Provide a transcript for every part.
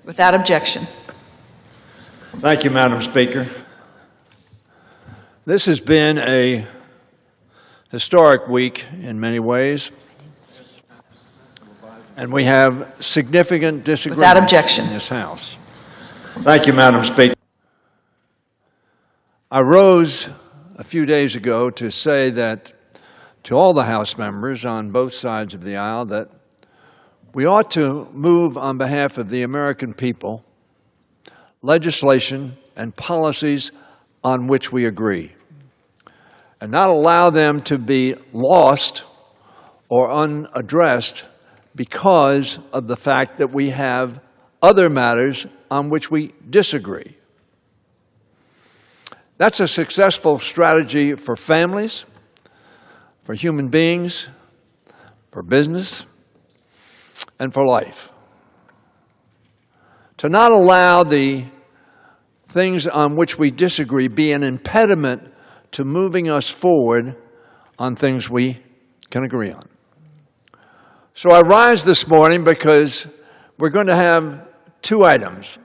Without objection. Thank you, Madam Speaker. This has been a historic week in many ways, and we have significant disagreements Without objection. in this House. Thank you, Madam Speaker. I rose a few days ago to say that to all the House members on both sides of the aisle that we ought to move on behalf of the American people legislation and policies on which we agree, and not allow them to be lost or unaddressed because of the fact that we have other matters on which we disagree. That's a successful strategy for families, for human beings, for business, and for life. To not allow the things on which we disagree be an impediment to moving us forward on things we can agree on. So I rise this morning because we're going to have two items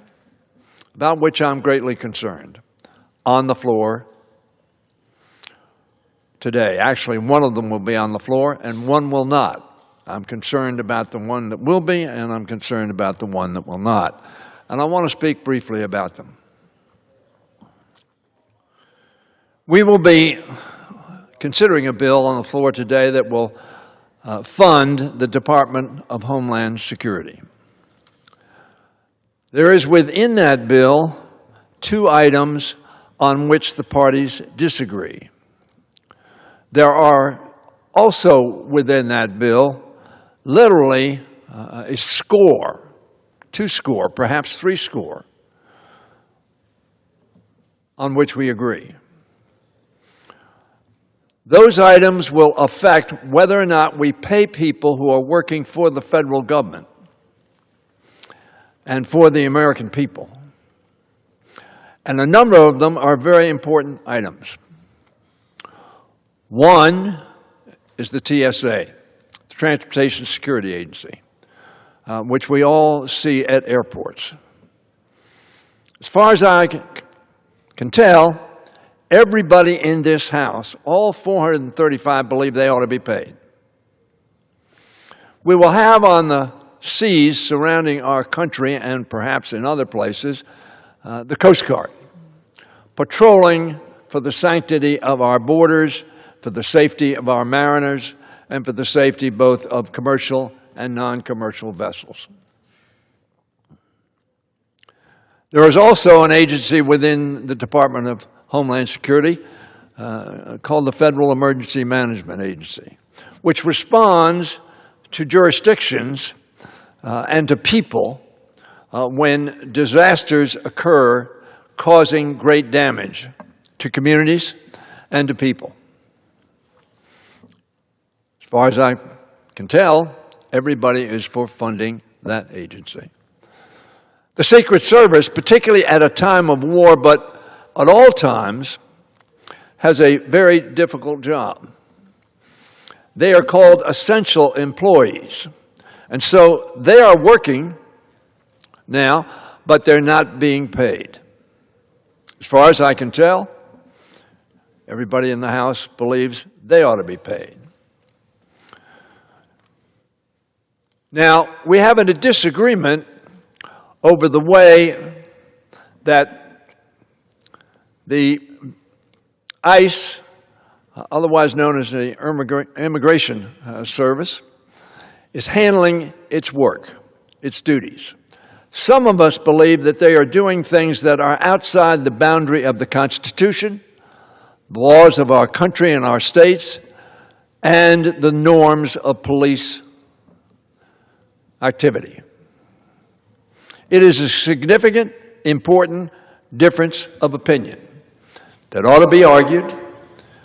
about which I'm greatly concerned on the floor today. Actually, one of them will be on the floor and one will not. I'm concerned about the one that will be, and I'm concerned about the one that will not. And I want to speak briefly about them. We will be considering a bill on the floor today that will fund the Department of Homeland Security. There is within that bill two items on which the parties disagree. There are also within that bill literally a score, 2 score, perhaps 3 score, on which we agree. Those items will affect whether or not we pay people who are working for the federal government and for the American people. And a number of them are very important items. One is the TSA, the Transportation Security Agency, which we all see at airports. As far as I can tell, everybody in this House, all 435, believe they ought to be paid. We will have on the seas surrounding our country and perhaps in other places, the Coast Guard, patrolling for the sanctity of our borders, for the safety of our mariners, and for the safety both of commercial and non-commercial vessels. There is also an agency within the Department of Homeland Security called the Federal Emergency Management Agency, which responds to jurisdictions and to people when disasters occur causing great damage to communities and to people. As far as I can tell, everybody is for funding that agency. The Secret Service, particularly at a time of war, but at all times, has a very difficult job. They are called essential employees. And so they are working now, but they're not being paid. As far as I can tell, everybody in the House believes they ought to be paid. Now, we have a disagreement over the way that the ICE, otherwise known as the Immigration Service, is handling its work, its duties. Some of us believe that they are doing things that are outside the boundary of the Constitution, the laws of our country and our states, and the norms of police activity. It is a significant, important difference of opinion that ought to be argued,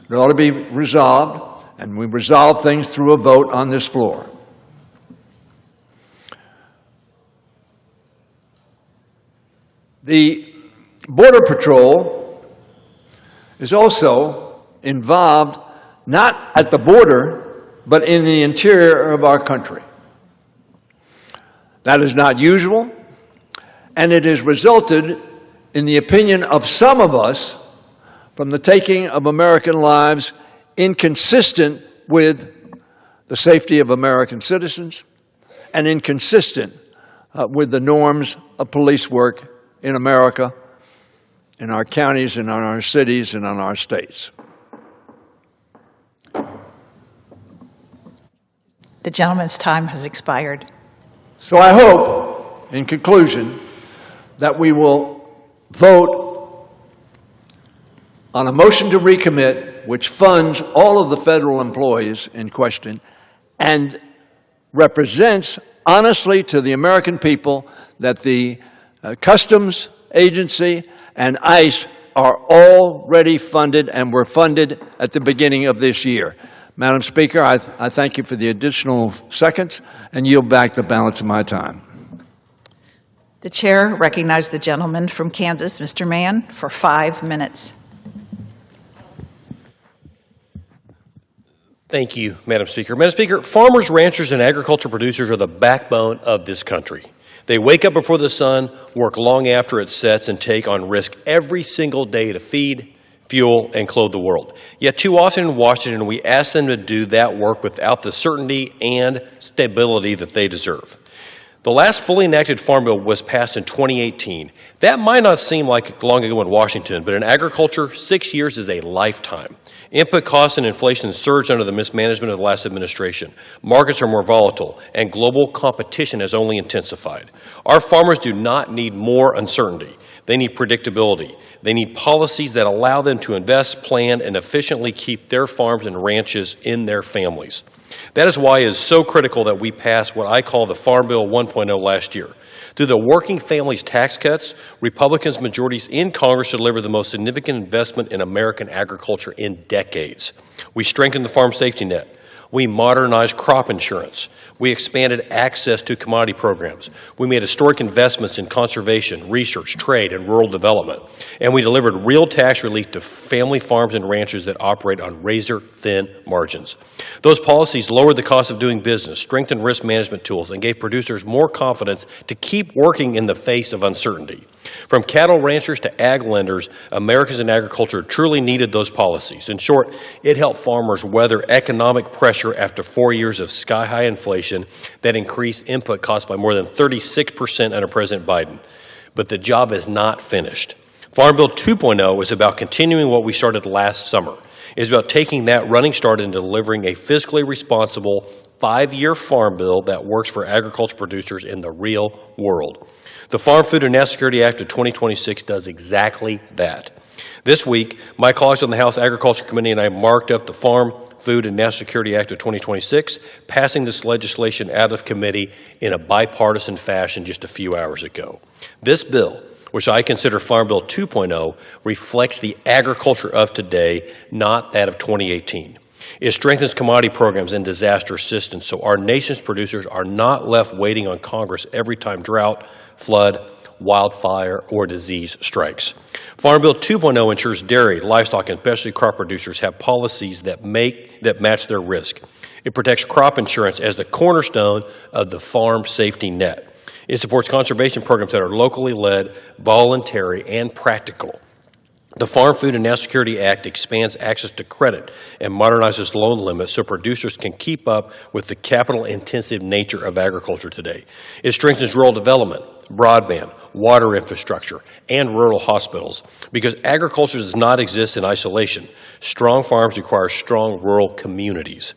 that ought to be resolved, and we resolve things through a vote on this floor. The Border Patrol is also involved not at the border, but in the interior of our country. That is not usual, and it has resulted, in the opinion of some of us, from the taking of American lives inconsistent with the safety of American citizens and inconsistent with the norms of police work in America, in our counties and in our cities and in our states. The gentleman's time has expired. So I hope, in conclusion, that we will vote on a motion to recommit, which funds all of the federal employees in question and represents honestly to the American people that the Customs Agency and ICE are already funded and were funded at the beginning of this year. Madam Speaker, I thank you for the additional seconds and yield back the balance of my time. The chair recognizes the gentleman from Kansas, Mr. Mann, for 5 minutes. Thank you, Madam Speaker. Madam Speaker, farmers, ranchers, and agriculture producers are the backbone of this country. They wake up before the sun, work long after it sets, and take on risk every single day to feed, fuel, and clothe the world. Yet too often in Washington, we ask them to do that work without the certainty and stability that they deserve. The last fully enacted Farm Bill was passed in 2018. That might not seem like long ago in Washington, but in agriculture, 6 years is a lifetime. Input costs and inflation surged under the mismanagement of the last administration. Markets are more volatile, and global competition has only intensified. Our farmers do not need more uncertainty. They need predictability. They need policies that allow them to invest, plan, and efficiently keep their farms and ranches in their families. That is why it is so critical that we pass what I call the Farm Bill 1.0 last year. Through the Working Families Tax Cuts, Republicans' majorities in Congress delivered the most significant investment in American agriculture in decades. We strengthened the farm safety net. We modernized crop insurance. We expanded access to commodity programs. We made historic investments in conservation, research, trade, and rural development. And we delivered real tax relief to family farms and ranchers that operate on razor-thin margins. Those policies lowered the cost of doing business, strengthened risk management tools, and gave producers more confidence to keep working in the face of uncertainty. From cattle ranchers to ag lenders, Americans in agriculture truly needed those policies. In short, it helped farmers weather economic pressure after 4 years of sky-high inflation that increased input costs by more than 36% under President Biden. But the job is not finished. Farm Bill 2.0 is about continuing what we started last summer. It's about taking that running start and delivering a fiscally responsible 5-year farm bill that works for agriculture producers in the real world. The Farm, Food, and National Security Act of 2026 does exactly that. This week, my colleagues on the House Agriculture Committee and I marked up the Farm, Food, and National Security Act of 2026, passing this legislation out of committee in a bipartisan fashion just a few hours ago. This bill, which I consider Farm Bill 2.0, reflects the agriculture of today, not that of 2018. It strengthens commodity programs and disaster assistance so our nation's producers are not left waiting on Congress every time drought, flood, wildfire, or disease strikes. Farm Bill 2.0 ensures dairy, livestock, and specialty crop producers have policies that match their risk. It protects crop insurance as the cornerstone of the farm safety net. It supports conservation programs that are locally led, voluntary, and practical. The Farm, Food, and National Security Act expands access to credit and modernizes loan limits so producers can keep up with the capital-intensive nature of agriculture today. It strengthens rural development, broadband, water infrastructure, and rural hospitals because agriculture does not exist in isolation. Strong farms require strong rural communities.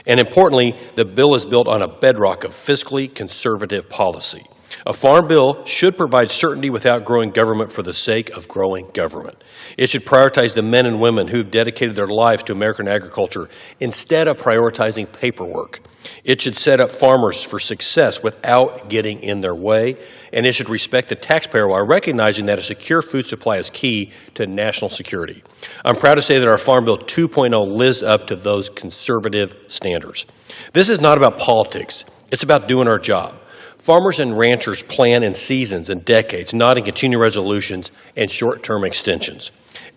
And importantly, the bill is built on a bedrock of fiscally conservative policy. A farm bill should provide certainty without growing government for the sake of growing government. It should prioritize the men and women who've dedicated their lives to American agriculture instead of prioritizing paperwork. It should set up farmers for success without getting in their way, and it should respect the taxpayer while recognizing that a secure food supply is key to national security. I'm proud to say that our Farm Bill 2.0 lives up to those conservative standards. This is not about politics. It's about doing our job. Farmers and ranchers plan in seasons and decades, not in continuing resolutions and short-term extensions.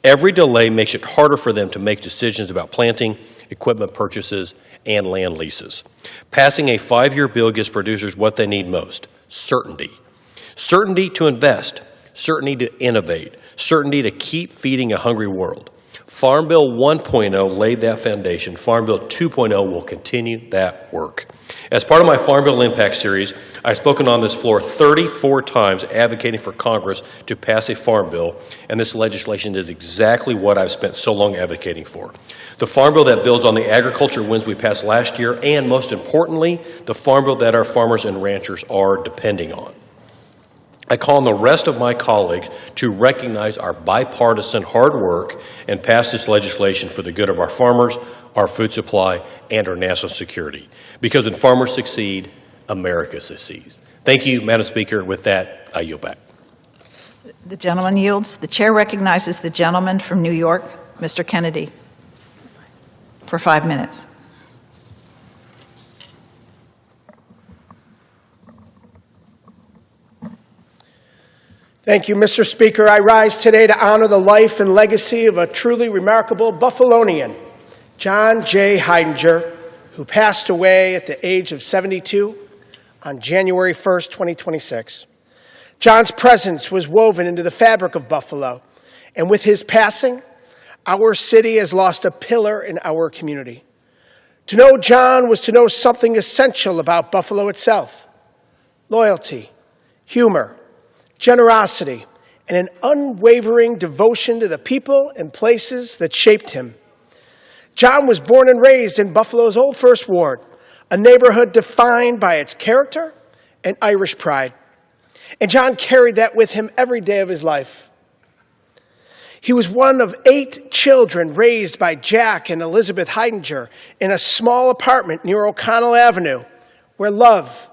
Every delay makes it harder for them to make decisions about planting, equipment purchases, and land leases. Passing a 5-year bill gives producers what they need most: certainty. Certainty to invest, certainty to innovate, certainty to keep feeding a hungry world. Farm Bill 1.0 laid that foundation. Farm Bill 2.0 will continue that work. As part of my Farm Bill Impact Series, I've spoken on this floor 34 times advocating for Congress to pass a farm bill, and this legislation is exactly what I've spent so long advocating for. The farm bill that builds on the agriculture wins we passed last year, and most importantly, the farm bill that our farmers and ranchers are depending on. I call on the rest of my colleagues to recognize our bipartisan hard work and pass this legislation for the good of our farmers, our food supply, and our national security. Because when farmers succeed, America succeeds. Thank you, Madam Speaker. With that, I yield back. The gentleman yields. The chair recognizes the gentleman from New York, Mr. Kennedy, for 5 minutes. Thank you, Mr. Speaker. I rise today to honor the life and legacy of a truly remarkable Buffalonian, John J. Heinger, who passed away at the age of 72 on January 1st, 2026. John's presence was woven into the fabric of Buffalo, and with his passing, our city has lost a pillar in our community. To know John was to know something essential about Buffalo itself: loyalty, humor, generosity, and an unwavering devotion to the people and places that shaped him. John was born and raised in Buffalo's Old First Ward, a neighborhood defined by its character and Irish pride. And John carried that with him every day of his life. He was one of 8 children raised by Jack and Elizabeth Heinger in a small apartment near O'Connell Avenue, where love,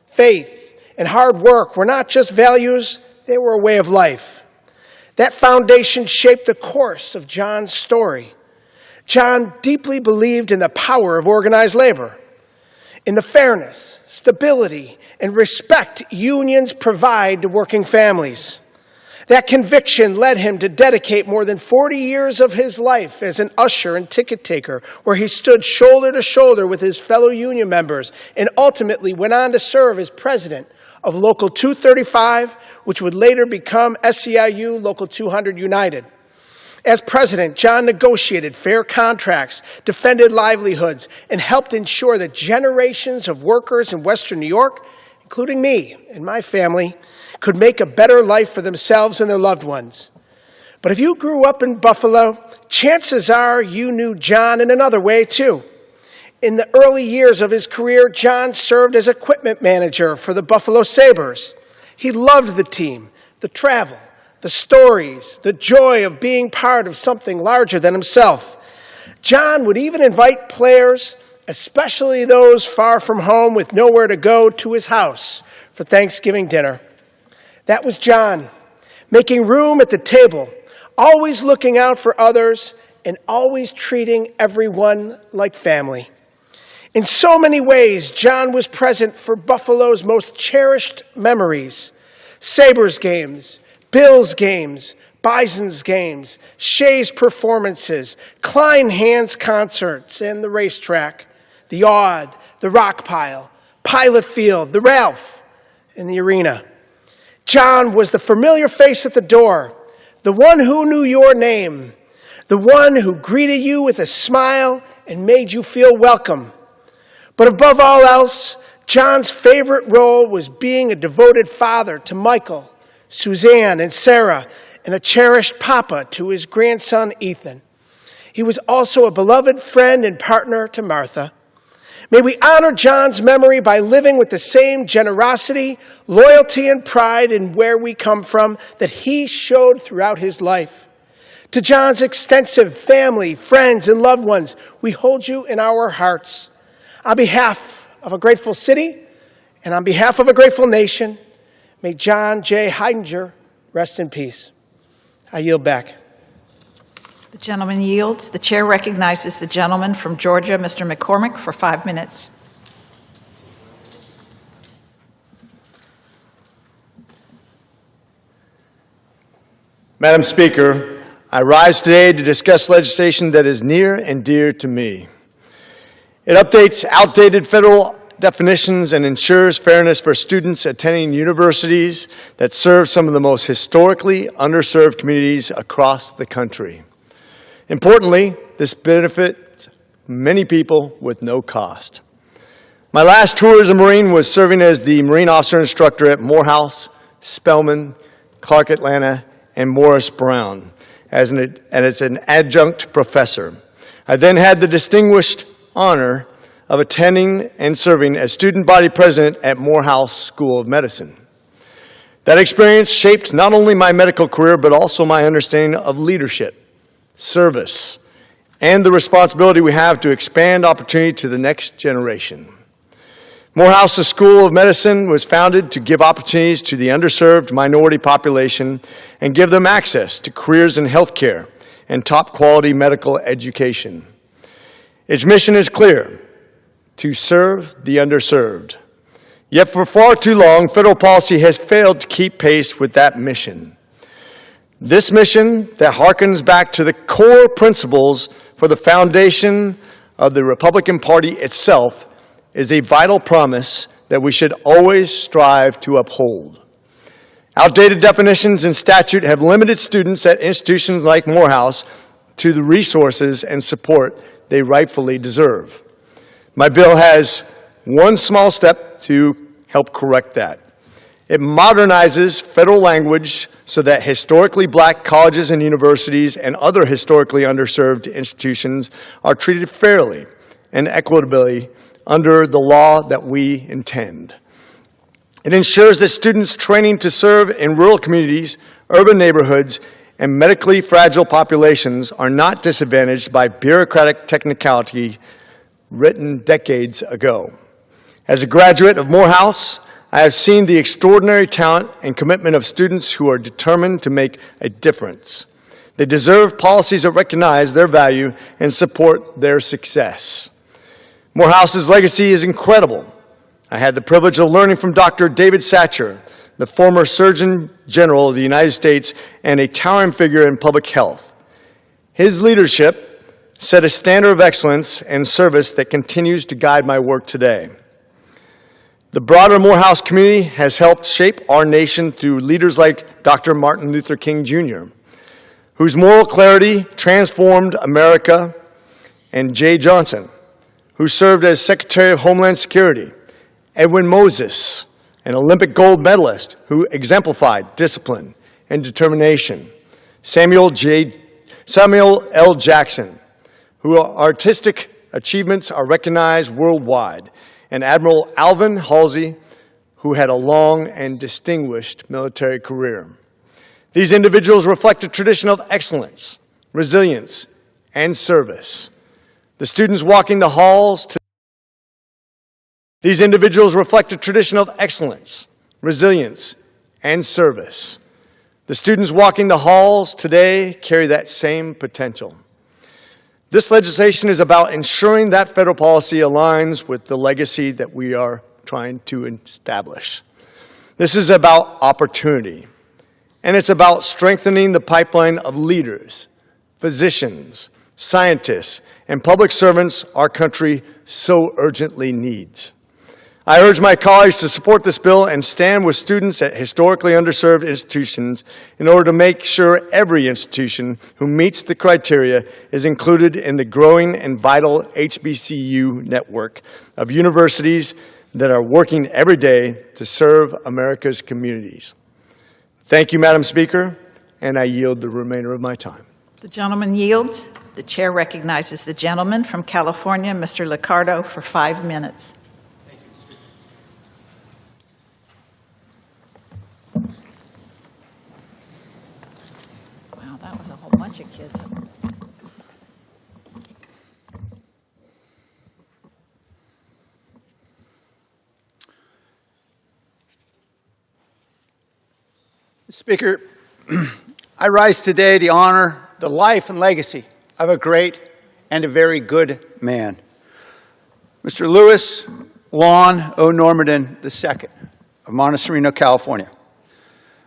faith, and hard work were not just values, they were a way of life. That foundation shaped the course of John's story. John deeply believed in the power of organized labor, in the fairness, stability, and respect unions provide to working families. That conviction led him to dedicate more than 40 years of his life as an usher and ticket taker, where he stood shoulder to shoulder with his fellow union members and ultimately went on to serve as president of Local 235, which would later become SEIU Local 200 United. As president, John negotiated fair contracts, defended livelihoods, and helped ensure that generations of workers in Western New York, including me and my family, could make a better life for themselves and their loved ones. But if you grew up in Buffalo, chances are you knew John in another way too. In the early years of his career, John served as equipment manager for the Buffalo Sabres. He loved the team, the travel, the stories, the joy of being part of something larger than himself. John would even invite players, especially those far from home with nowhere to go, to his house for Thanksgiving dinner. That was John, making room at the table, always looking out for others, and always treating everyone like family. In so many ways, John was present for Buffalo's most cherished memories: Sabres games, Bills games, Bison's games, Shea's performances, Klein Hands concerts, and the racetrack, the Odd, the Rock Pile, Pilot Field, the Ralph, and the arena. John was the familiar face at the door, the one who knew your name, the one who greeted you with a smile and made you feel welcome. But above all else, John's favorite role was being a devoted father to Michael, Suzanne, and Sarah, and a cherished papa to his grandson, Ethan. He was also a beloved friend and partner to Martha. May we honor John's memory by living with the same generosity, loyalty, and pride in where we come from that he showed throughout his life. To John's extensive family, friends, and loved ones, we hold you in our hearts. On behalf of a grateful city and on behalf of a grateful nation, may John J. Heinger rest in peace. I yield back. The gentleman yields. The chair recognizes the gentleman from Georgia, Mr. McCormick, for 5 minutes. Madam Speaker, I rise today to discuss legislation that is near and dear to me. It updates outdated federal definitions and ensures fairness for students attending universities that serve some of the most historically underserved communities across the country. Importantly, this benefits many people with no cost. My last tour as a Marine was serving as the Marine Officer Instructor at Morehouse, Spelman, Clark Atlanta, and Morris Brown as an adjunct professor. I then had the distinguished honor of attending and serving as student body president at Morehouse School of Medicine. That experience shaped not only my medical career, but also my understanding of leadership, service, and the responsibility we have to expand opportunity to the next generation. Morehouse School of Medicine was founded to give opportunities to the underserved minority population and give them access to careers in healthcare and top-quality medical education. Its mission is clear: to serve the underserved. Yet for far too long, federal policy has failed to keep pace with that mission. This mission that harkens back to the core principles for the foundation of the Republican Party itself is a vital promise that we should always strive to uphold. Outdated definitions and statute have limited students at institutions like Morehouse to the resources and support they rightfully deserve. My bill has one small step to help correct that. It modernizes federal language so that historically black colleges and universities and other historically underserved institutions are treated fairly and equitably under the law that we intend. It ensures that students training to serve in rural communities, urban neighborhoods, and medically fragile populations are not disadvantaged by bureaucratic technicality written decades ago. As a graduate of Morehouse, I have seen the extraordinary talent and commitment of students who are determined to make a difference. They deserve policies that recognize their value and support their success. Morehouse's legacy is incredible. I had the privilege of learning from Dr. David Satcher, the former Surgeon General of the United States and a towering figure in public health. His leadership set a standard of excellence and service that continues to guide my work today. The broader Morehouse community has helped shape our nation through leaders like Dr. Martin Luther King Jr., whose moral clarity transformed America, and Jay Johnson, who served as Secretary of Homeland Security, Edwin Moses, an Olympic gold medalist who exemplified discipline and determination, Samuel L. Jackson, whose artistic achievements are recognized worldwide, and Admiral Alvin Halsey, who had a long and distinguished military career. These individuals reflect a tradition of excellence, resilience, and service. The students walking the halls today. These individuals reflect a tradition of excellence, resilience, and service. The students walking the halls today carry that same potential. This legislation is about ensuring that federal policy aligns with the legacy that we are trying to establish. This is about opportunity, and it's about strengthening the pipeline of leaders, physicians, scientists, and public servants our country so urgently needs. I urge my colleagues to support this bill and stand with students at historically underserved institutions in order to make sure every institution who meets the criteria is included in the growing and vital HBCU network of universities that are working every day to serve America's communities. Thank you, Madam Speaker, and I yield the remainder of my time. The gentleman yields. The chair recognizes the gentleman from California, Mr. Liccardo, for 5 minutes. Wow, that was a whole bunch of kids. Speaker, I rise today to honor the life and legacy of a great and a very good man, Mr. Lon Norman II of Montecito, California,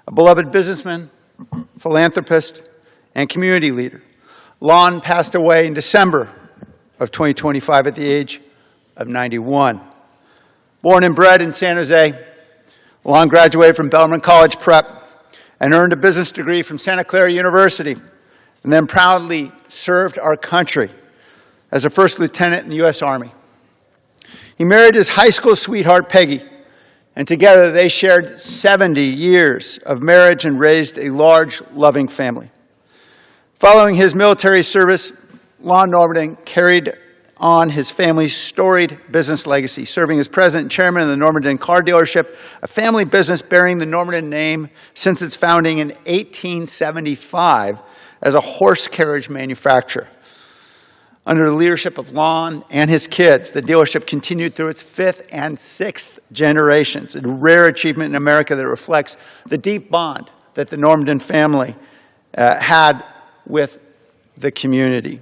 a beloved businessman, philanthropist, and community leader. Lon passed away in December of 2025 at the age of 91. Born and bred in San Jose, Lon graduated from Bellarmine College Prep and earned a business degree from Santa Clara University, and then proudly served our country as a first lieutenant in the U.S. Army. He married his high school sweetheart, Peggy, and together they shared 70 years of marriage and raised a large, loving family. Following his military service, Lon Norman carried on his family's storied business legacy, serving as president and chairman of the Normanton Car Dealership, a family business bearing the Normanton name since its founding in 1875 as a horse carriage manufacturer. Under the leadership of Lon and his kids, the dealership continued through its fifth and sixth generations, a rare achievement in America that reflects the deep bond that the Normanton family had with the community.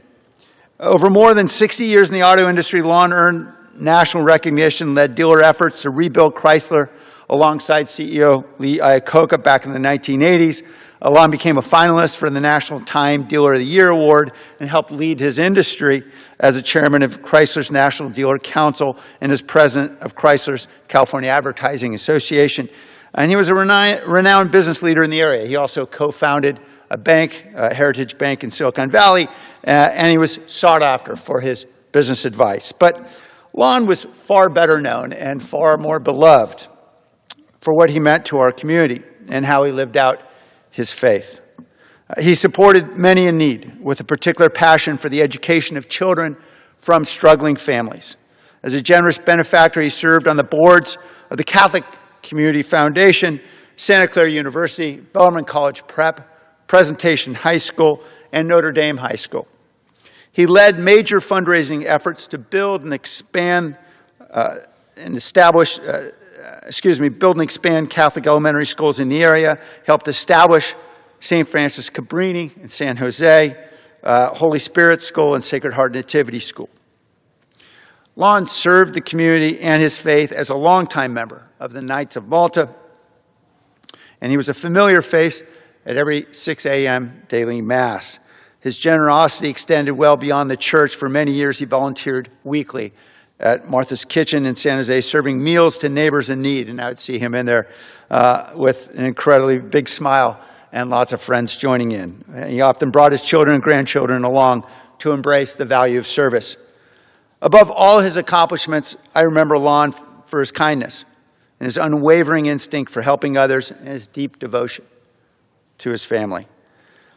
Over more than 60 years in the auto industry, Lon earned national recognition, led dealer efforts to rebuild Chrysler alongside CEO Lee Iacocca back in the 1980s. Lon became a finalist for the National Time Dealer of the Year Award and helped lead his industry as a chairman of Chrysler's National Dealer Council and as president of Chrysler's California Advertising Association. And he was a renowned business leader in the area. He also co-founded a bank, Heritage Bank in Silicon Valley, and he was sought after for his business advice. But Lon was far better known and far more beloved for what he meant to our community and how he lived out his faith. He supported many in need with a particular passion for the education of children from struggling families. As a generous benefactor, he served on the boards of the Catholic Community Foundation, Santa Clara University, Bellarmine College Prep, Presentation High School, and Notre Dame High School. He led major fundraising efforts to build and expand build and expand Catholic elementary schools in the area, helped establish St. Francis Cabrini in San Jose, Holy Spirit School, and Sacred Heart Nativity School. Lon served the community and his faith as a longtime member of the Knights of Malta, and he was a familiar face at every 6 a.m. daily Mass. His generosity extended well beyond the church. For many years, he volunteered weekly at Martha's Kitchen in San Jose, serving meals to neighbors in need. And I would see him in there with an incredibly big smile and lots of friends joining in. He often brought his children and grandchildren along to embrace the value of service. Above all his accomplishments, I remember Lon for his kindness and his unwavering instinct for helping others and his deep devotion to his family.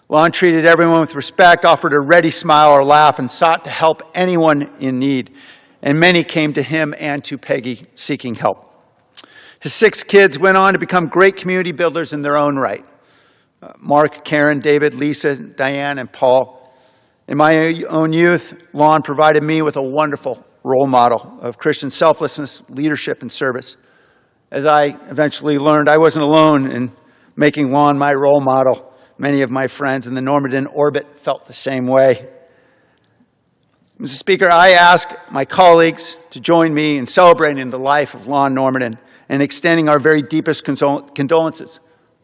Lon treated everyone with respect, offered a ready smile or laugh, and sought to help anyone in need. And many came to him and to Peggy seeking help. His 6 kids went on to become great community builders in their own right. Mark, Karen, David, Lisa, Diane, and Paul. In my own youth, Lon provided me with a wonderful role model of Christian selflessness, leadership, and service. As I eventually learned, I wasn't alone in making Lon my role model. Many of my friends in the Normanton orbit felt the same way. Mr. Speaker, I ask my colleagues to join me in celebrating the life of Lon Normanton and extending our very deepest condolences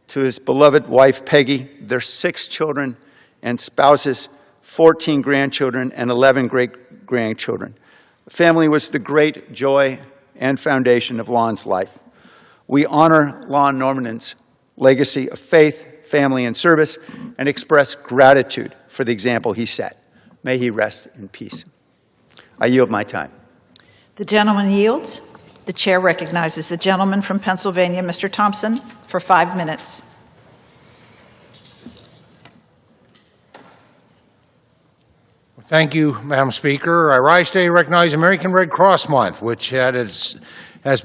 to his beloved wife, Peggy, their 6 children and spouses, 14 grandchildren, and 11 great-grandchildren. Family was the great joy and foundation of Lon's life. We honor Lon Normanton's legacy of faith, family, and service, and express gratitude for the example he set. May he rest in peace. I yield my time. The gentleman yields. The chair recognizes the gentleman from Pennsylvania, Mr. Thompson, for 5 minutes. Thank you, Madam Speaker. I rise today to recognize American Red Cross Month, which has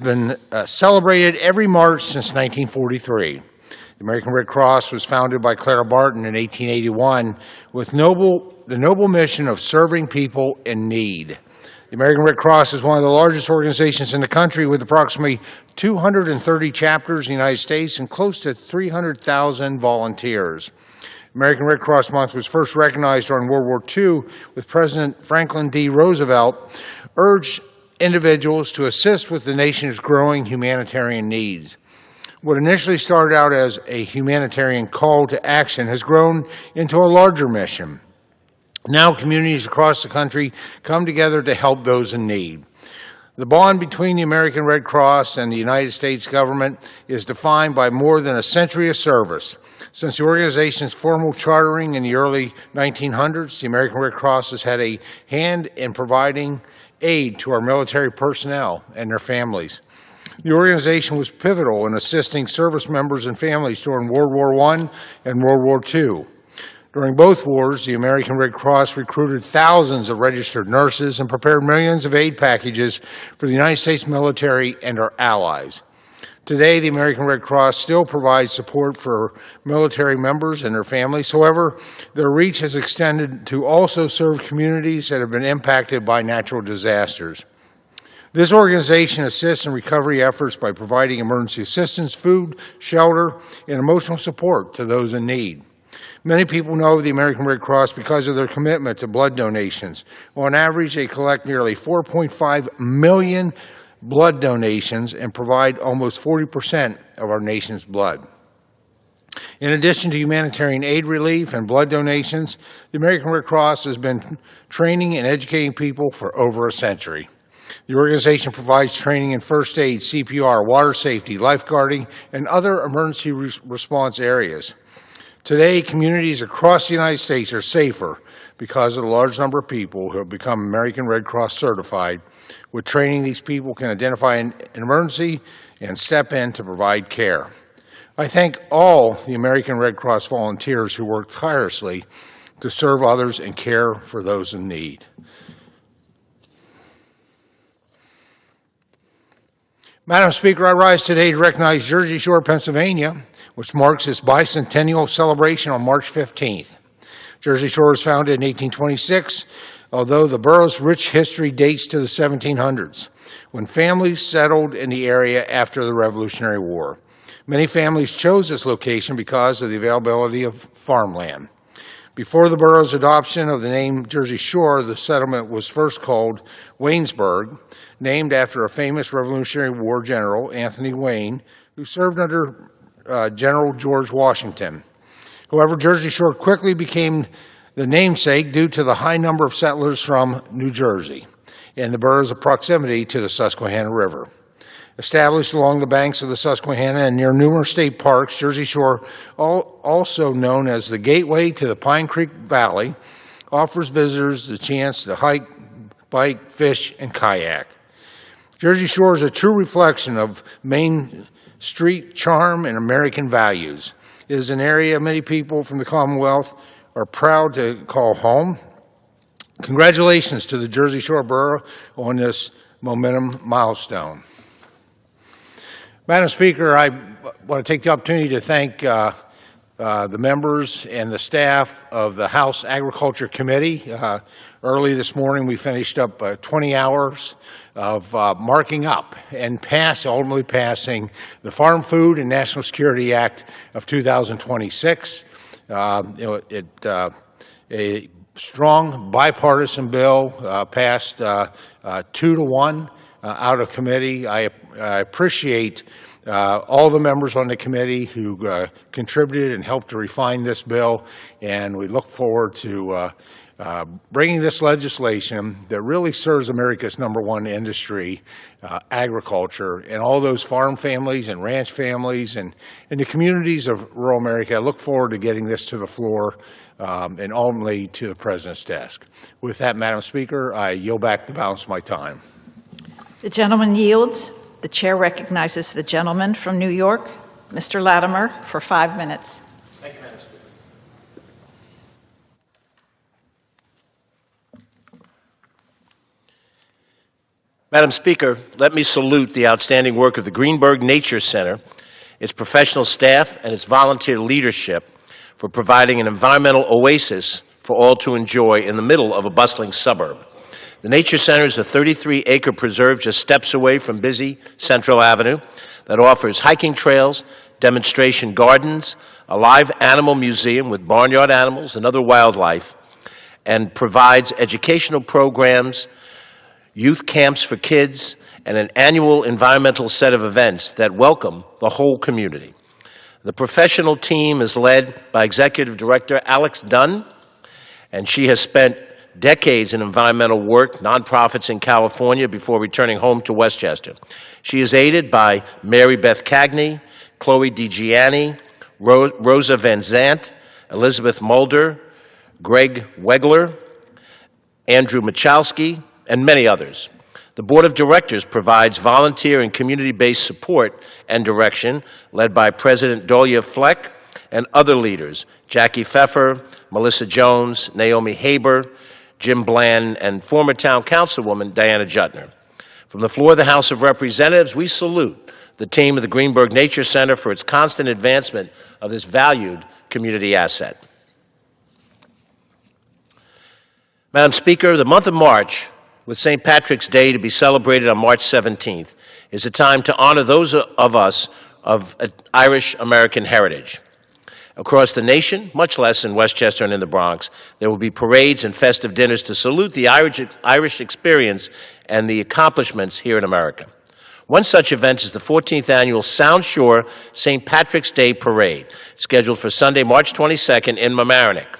been celebrated every March since 1943. The American Red Cross was founded by Clara Barton in 1881 with the noble mission of serving people in need. The American Red Cross is one of the largest organizations in the country with approximately 230 chapters in the United States and close to 300,000 volunteers. American Red Cross Month was first recognized during World War II with President Franklin D. Roosevelt urged individuals to assist with the nation's growing humanitarian needs. What initially started out as a humanitarian call to action has grown into a larger mission. Now communities across the country come together to help those in need. The bond between the American Red Cross and the United States government is defined by more than a century of service. Since the organization's formal chartering in the early 1900s, the American Red Cross has had a hand in providing aid to our military personnel and their families. The organization was pivotal in assisting service members and families during World War I and World War II. During both wars, the American Red Cross recruited thousands of registered nurses and prepared millions of aid packages for the United States military and our allies. Today, the American Red Cross still provides support for military members and their families. However, their reach has extended to also serve communities that have been impacted by natural disasters. This organization assists in recovery efforts by providing emergency assistance, food, shelter, and emotional support to those in need. Many people know the American Red Cross because of their commitment to blood donations. On average, they collect nearly 4.5 million blood donations and provide almost 40% of our nation's blood. In addition to humanitarian aid relief and blood donations, the American Red Cross has been training and educating people for over a century. The organization provides training in first aid, CPR, water safety, lifeguarding, and other emergency response areas. Today, communities across the United States are safer because of the large number of people who have become American Red Cross certified. With training, these people can identify an emergency and step in to provide care. I thank all the American Red Cross volunteers who work tirelessly to serve others and care for those in need. Madam Speaker, I rise today to recognize Jersey Shore, Pennsylvania, which marks its bicentennial celebration on March 15th. Jersey Shore was founded in 1826, although the borough's rich history dates to the 1700s, when families settled in the area after the Revolutionary War. Many families chose this location because of the availability of farmland. Before the borough's adoption of the name Jersey Shore, the settlement was first called Waynesburg, named after a famous Revolutionary War general, Anthony Wayne, who served under General George Washington. However, Jersey Shore quickly became the namesake due to the high number of settlers from New Jersey and the borough's proximity to the Susquehanna River. Established along the banks of the Susquehanna and near numerous state parks, Jersey Shore, also known as the gateway to the Pine Creek Valley, offers visitors the chance to hike, bike, fish, and kayak. Jersey Shore is a true reflection of Main Street charm and American values. It is an area many people from the Commonwealth are proud to call home. Congratulations to the Jersey Shore Borough on this momentum milestone. Madam Speaker, I want to take the opportunity to thank the members and the staff of the House Agriculture Committee. Early this morning, we finished up 20 hours of marking up and ultimately passing the Farm Food and National Security Act of 2026. A strong bipartisan bill passed 2-1 out of committee. I appreciate all the members on the committee who contributed and helped to refine this bill, and we look forward to bringing this legislation that really serves America's #1 industry, agriculture, and all those farm families and ranch families and the communities of rural America. I look forward to getting this to the floor and ultimately to the President's desk. With that, Madam Speaker, I yield back the balance of my time. The gentleman yields. The chair recognizes the gentleman from New York, Mr. Latimer, for 5 minutes. Thank you, Madam Speaker. Madam Speaker, let me salute the outstanding work of the Greenberg Nature Center, its professional staff, and its volunteer leadership for providing an environmental oasis for all to enjoy in the middle of a bustling suburb. The Nature Center is a 33-acre preserve just steps away from busy Central Avenue that offers hiking trails, demonstration gardens, a live animal museum with barnyard animals and other wildlife, and provides educational programs, youth camps for kids, and an annual environmental set of events that welcome the whole community. The professional team is led by Executive Director Alex Dunn, and she has spent decades in environmental work, nonprofits in California before returning home to Westchester. She is aided by Mary Beth Cagney, Chloe DiGianni, Rosa Van Zant, Elizabeth Mulder, Greg Wegler, Andrew Michalski, and many others. The Board of Directors provides volunteer and community-based support and direction, led by President Dolia Fleck and other leaders, Jackie Pfeffer, Melissa Jones, Naomi Haber, Jim Bland, and former town councilwoman Diana Juttner. From the floor of the House of Representatives, we salute the team of the Greenberg Nature Center for its constant advancement of this valued community asset. Madam Speaker, the month of March, with St. Patrick's Day to be celebrated on March 17th, is a time to honor those of us of Irish American heritage. Across the nation, much less in Westchester and in the Bronx, there will be parades and festive dinners to salute the Irish experience and the accomplishments here in America. One such event is the 14th annual Sound Shore St. Patrick's Day Parade, scheduled for Sunday, March 22nd in Mamaroneck.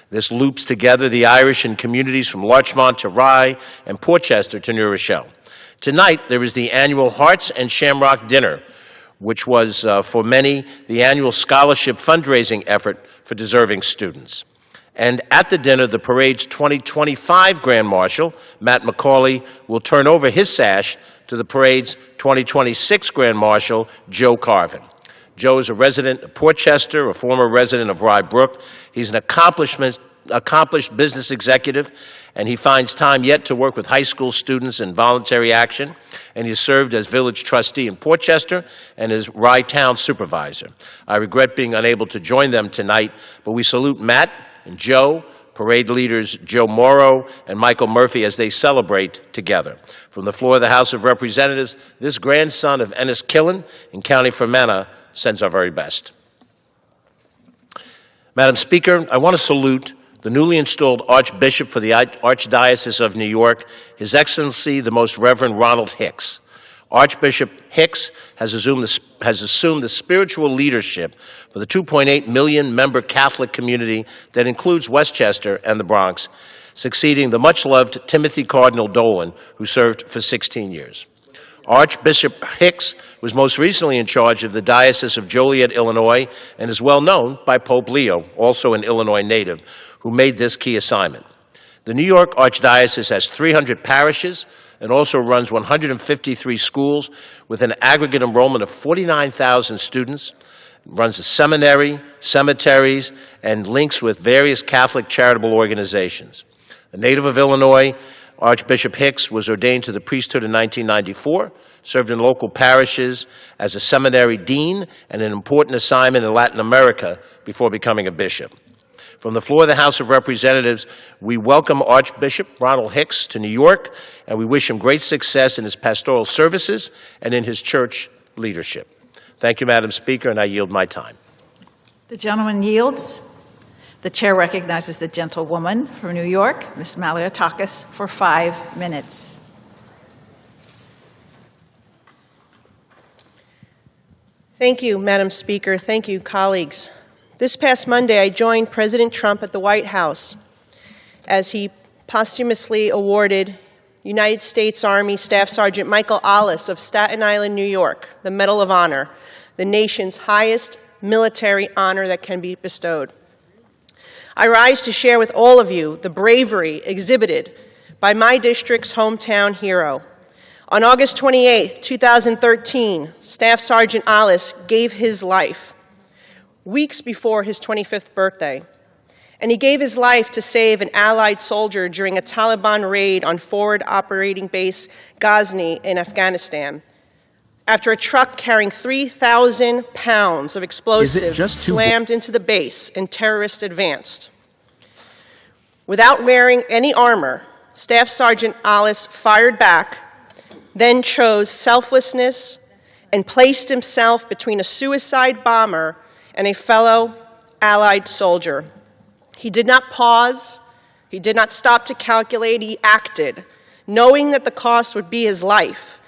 This loops together the Irish in communities from Larchmont to Rye and Portchester to New Rochelle. Tonight, there is the annual Hearts and Shamrock Dinner, which was, for many, the annual scholarship fundraising effort for deserving students. And at the dinner, the parade's 2025 Grand Marshal, Matt McCauley, will turn over his sash to the parade's 2026 Grand Marshal, Joe Carvin. Joe is a resident of Portchester, a former resident of Rye Brook. He's an accomplished business executive, and he finds time yet to work with high school students in voluntary action, and he has served as village trustee in Portchester and as Rye Town supervisor. I regret being unable to join them tonight, but we salute Matt and Joe, parade leaders Joe Morrow and Michael Murphy as they celebrate together. From the floor of the House of Representatives, this grandson of Enniskillen in County Fermanagh sends our very best. Madam Speaker, I want to salute the newly installed Archbishop for the Archdiocese of New York, His Excellency the Most Reverend Ronald Hicks. Archbishop Hicks has assumed the spiritual leadership for the 2.8 million member Catholic community that includes Westchester and the Bronx, succeeding the much-loved Timothy Cardinal Dolan, who served for 16 years. Archbishop Hicks was most recently in charge of the Diocese of Joliet, Illinois, and is well known by Pope Leo, also an Illinois native, who made this key assignment. The New York Archdiocese has 300 parishes and also runs 153 schools with an aggregate enrollment of 49,000 students, runs a seminary, cemeteries, and links with various Catholic charitable organizations. A native of Illinois, Archbishop Hicks was ordained to the priesthood in 1994, served in local parishes as a seminary dean and an important assignment in Latin America before becoming a bishop. From the floor of the House of Representatives, we welcome Archbishop Ronald Hicks to New York, and we wish him great success in his pastoral services and in his church leadership. Thank you, Madam Speaker, and I yield my time. The gentleman yields. The chair recognizes the gentlewoman from New York, Ms. Maliotakis, for 5 minutes. Thank you, Madam Speaker. Thank you, colleagues. This past Monday, I joined President Trump at the White House as he posthumously awarded United States Army Staff Sergeant Michael Ollis of Staten Island, New York, the Medal of Honor, the nation's highest military honor that can be bestowed. I rise to share with all of you the bravery exhibited by my district's hometown hero. On August 28, 2013, Staff Sergeant Ollis gave his life weeks before his 25th birthday, and he gave his life to save an Allied soldier during a Taliban raid on Forward Operating Base Ghazni in Afghanistan, after a truck carrying 3,000 pounds of explosives slammed into the base and terrorists advanced. Without wearing any armor, Staff Sergeant Ollis fired back, then chose selflessness and placed himself between a suicide bomber and a fellow Allied soldier. He did not pause. He did not stop to calculate. He acted, knowing that the cost would be his life.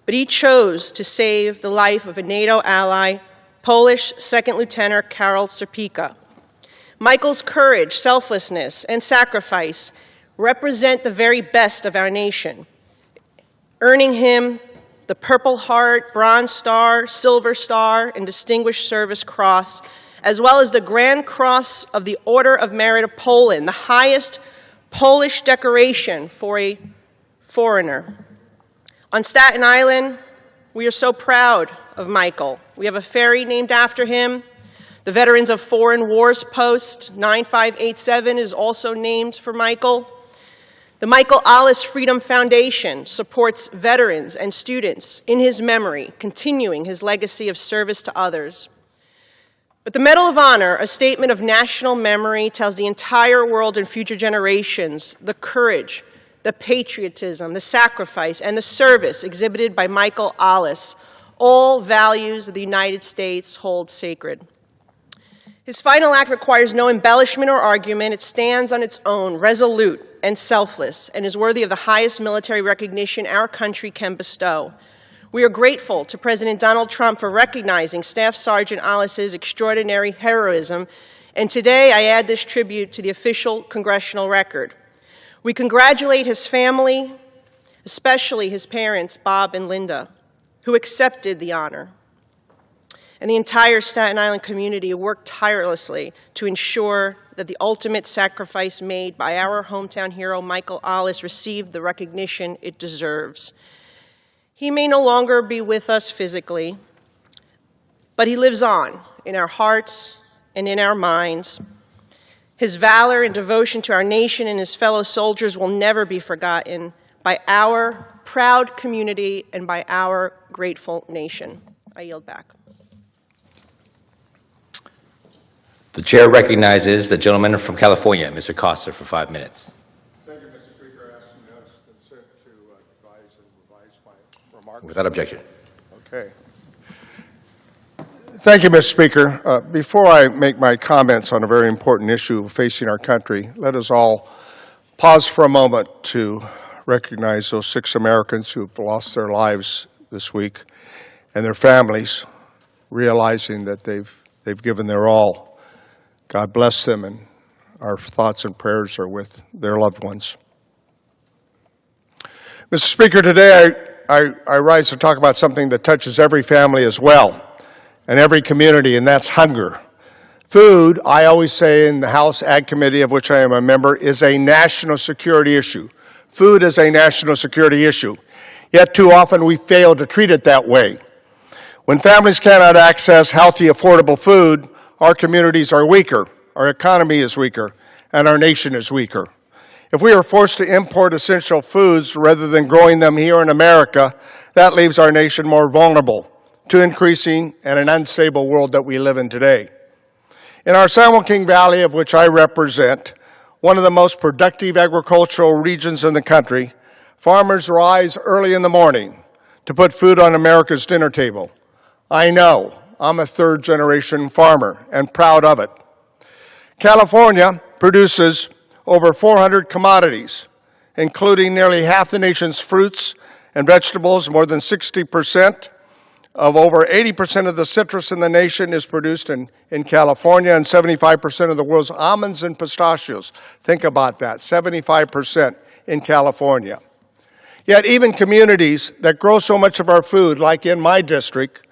But he chose to save the life of a NATO ally, Polish Second Lieutenant Karol Serpika. Michael's courage, selflessness, and sacrifice represent the very best of our nation, earning him the Purple Heart, Bronze Star, Silver Star, and Distinguished Service Cross, as well as the Grand Cross of the Order of Merit of Poland, the highest Polish decoration for a foreigner. On Staten Island, we are so proud of Michael. We have a ferry named after him. The Veterans of Foreign Wars Post 9587 is also named for Michael. The Michael Ollis Freedom Foundation supports veterans and students in his memory, continuing his legacy of service to others. But the Medal of Honor, a statement of national memory, tells the entire world and future generations the courage, the patriotism, the sacrifice, and the service exhibited by Michael Ollis, all values that the United States hold sacred. His final act requires no embellishment or argument. It stands on its own, resolute and selfless, and is worthy of the highest military recognition our country can bestow. We are grateful to President Donald Trump for recognizing Staff Sergeant Ollis's extraordinary heroism, and today I add this tribute to the official congressional record. We congratulate his family, especially his parents, Bob and Linda, who accepted the honor, and the entire Staten Island community who worked tirelessly to ensure that the ultimate sacrifice made by our hometown hero, Michael Ollis, received the recognition it deserves. He may no longer be with us physically, but he lives on in our hearts and in our minds. His valor and devotion to our nation and his fellow soldiers will never be forgotten by our proud community and by our grateful nation. I yield back. The chair recognizes the gentleman from California, Mr. Costa, for 5 minutes. Thank you, Mr. Speaker. I ask unanimous consent to advise and revise my remarks. Without objection. Okay. Thank you, Mr. Speaker. Before I make my comments on a very important issue facing our country, let us all pause for a moment to recognize those 6 Americans who have lost their lives this week and their families, realizing that they've given their all. God bless them, and our thoughts and prayers are with their loved ones. Mr. Speaker, today I rise to talk about something that touches every family as well, and every community, and that's hunger. Food, I always say in the House Ag Committee, of which I am a member, is a national security issue. Food is a national security issue. Yet too often we fail to treat it that way. When families cannot access healthy, affordable food, our communities are weaker, our economy is weaker, and our nation is weaker. If we are forced to import essential foods rather than growing them here in America, that leaves our nation more vulnerable to increasing and an unstable world that we live in today. In our San Joaquin Valley, of which I represent, one of the most productive agricultural regions in the country, farmers rise early in the morning to put food on America's dinner table. I know. I'm a third-generation farmer and proud of it. California produces over 400 commodities, including nearly half the nation's fruits and vegetables. More than 60% of over 80% of the citrus in the nation is produced in California, and 75% of the world's almonds and pistachios. Think about that, 75% in California. Yet even communities that grow so much of our food, like in my district,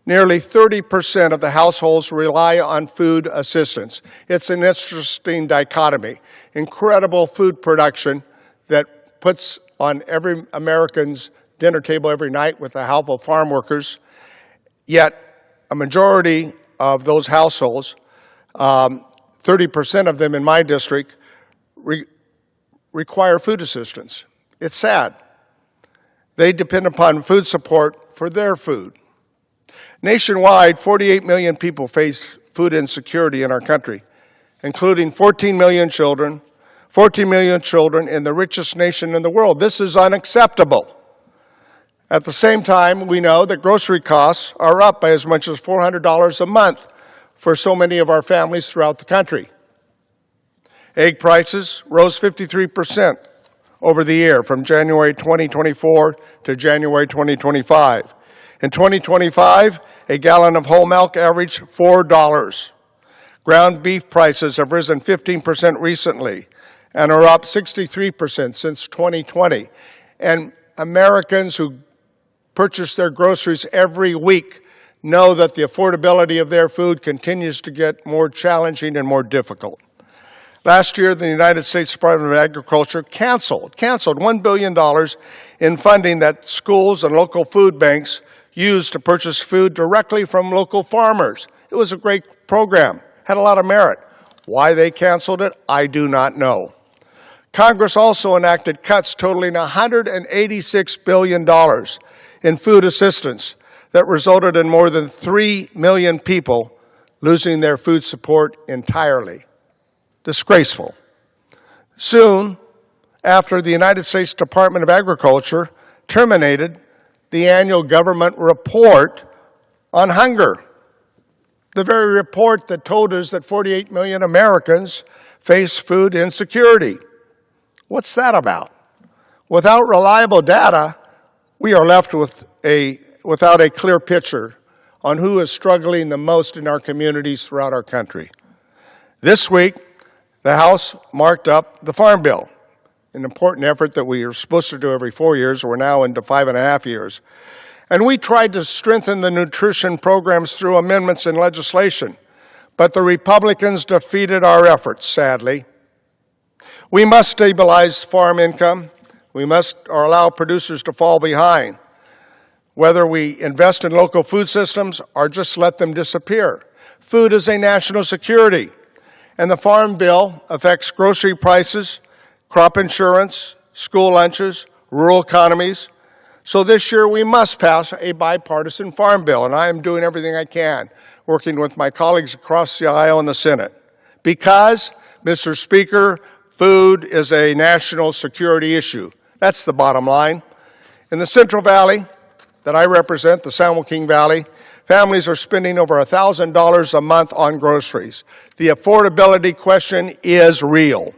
nearly 30% of the households rely on food assistance. It's an interesting dichotomy. Incredible food production that puts on every American's dinner table every night with the help of farm workers. Yet a majority of those households, 30% of them in my district, require food assistance. It's sad. They depend upon food support for their food. Nationwide, 48 million people face food insecurity in our country, including 14 million children in the richest nation in the world. This is unacceptable. At the same time, we know that grocery costs are up by as much as $400 a month for so many of our families throughout the country. Egg prices rose 53% over the year from January 2024 to January 2025. In 2025, a gallon of whole milk averaged $4. Ground beef prices have risen 15% recently, and are up 63% since 2020. And Americans who purchase their groceries every week know that the affordability of their food continues to get more challenging and more difficult. Last year, the United States Department of Agriculture canceled $1 billion in funding that schools and local food banks used to purchase food directly from local farmers. It was a great program, had a lot of merit. Why they canceled it, I do not know. Congress also enacted cuts totaling $186 billion in food assistance that resulted in more than 3 million people losing their food support entirely. Disgraceful. Soon after, the United States Department of Agriculture terminated the annual government report on hunger, the very report that told us that 48 million Americans face food insecurity. What's that about? Without reliable data, we are left without a clear picture on who is struggling the most in our communities throughout our country. This week, the House marked up the Farm Bill, an important effort that we are supposed to do every 4 years. We're now into 5.5 years. And we tried to strengthen the nutrition programs through amendments in legislation, but the Republicans defeated our efforts, sadly. We must stabilize farm income. We must allow producers to fall behind, whether we invest in local food systems or just let them disappear. Food is a national security. And the Farm Bill affects grocery prices, crop insurance, school lunches, rural economies. So this year we must pass a bipartisan Farm Bill, and I am doing everything I can, working with my colleagues across the aisle in the Senate. Because, Mr. Speaker, food is a national security issue. That's the bottom line. In the Central Valley that I represent, the San Joaquin Valley, families are spending over $1,000 a month on groceries. The affordability question is real.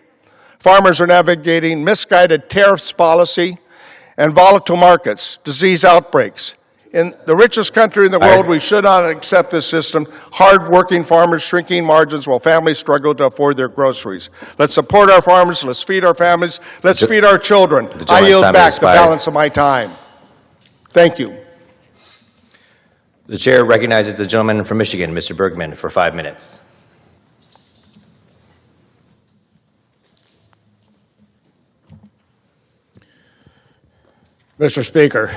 Farmers are navigating misguided tariffs policy and volatile markets, disease outbreaks. In the richest country in the world, we should not accept this system. Hard-working farmers shrinking margins while families struggle to afford their groceries. Let's support our farmers. Let's feed our families. Let's feed our children. I yield back the balance of my time. Thank you. The chair recognizes the gentleman from Michigan, Mr. Bergman, for 5 minutes. Mr. Speaker,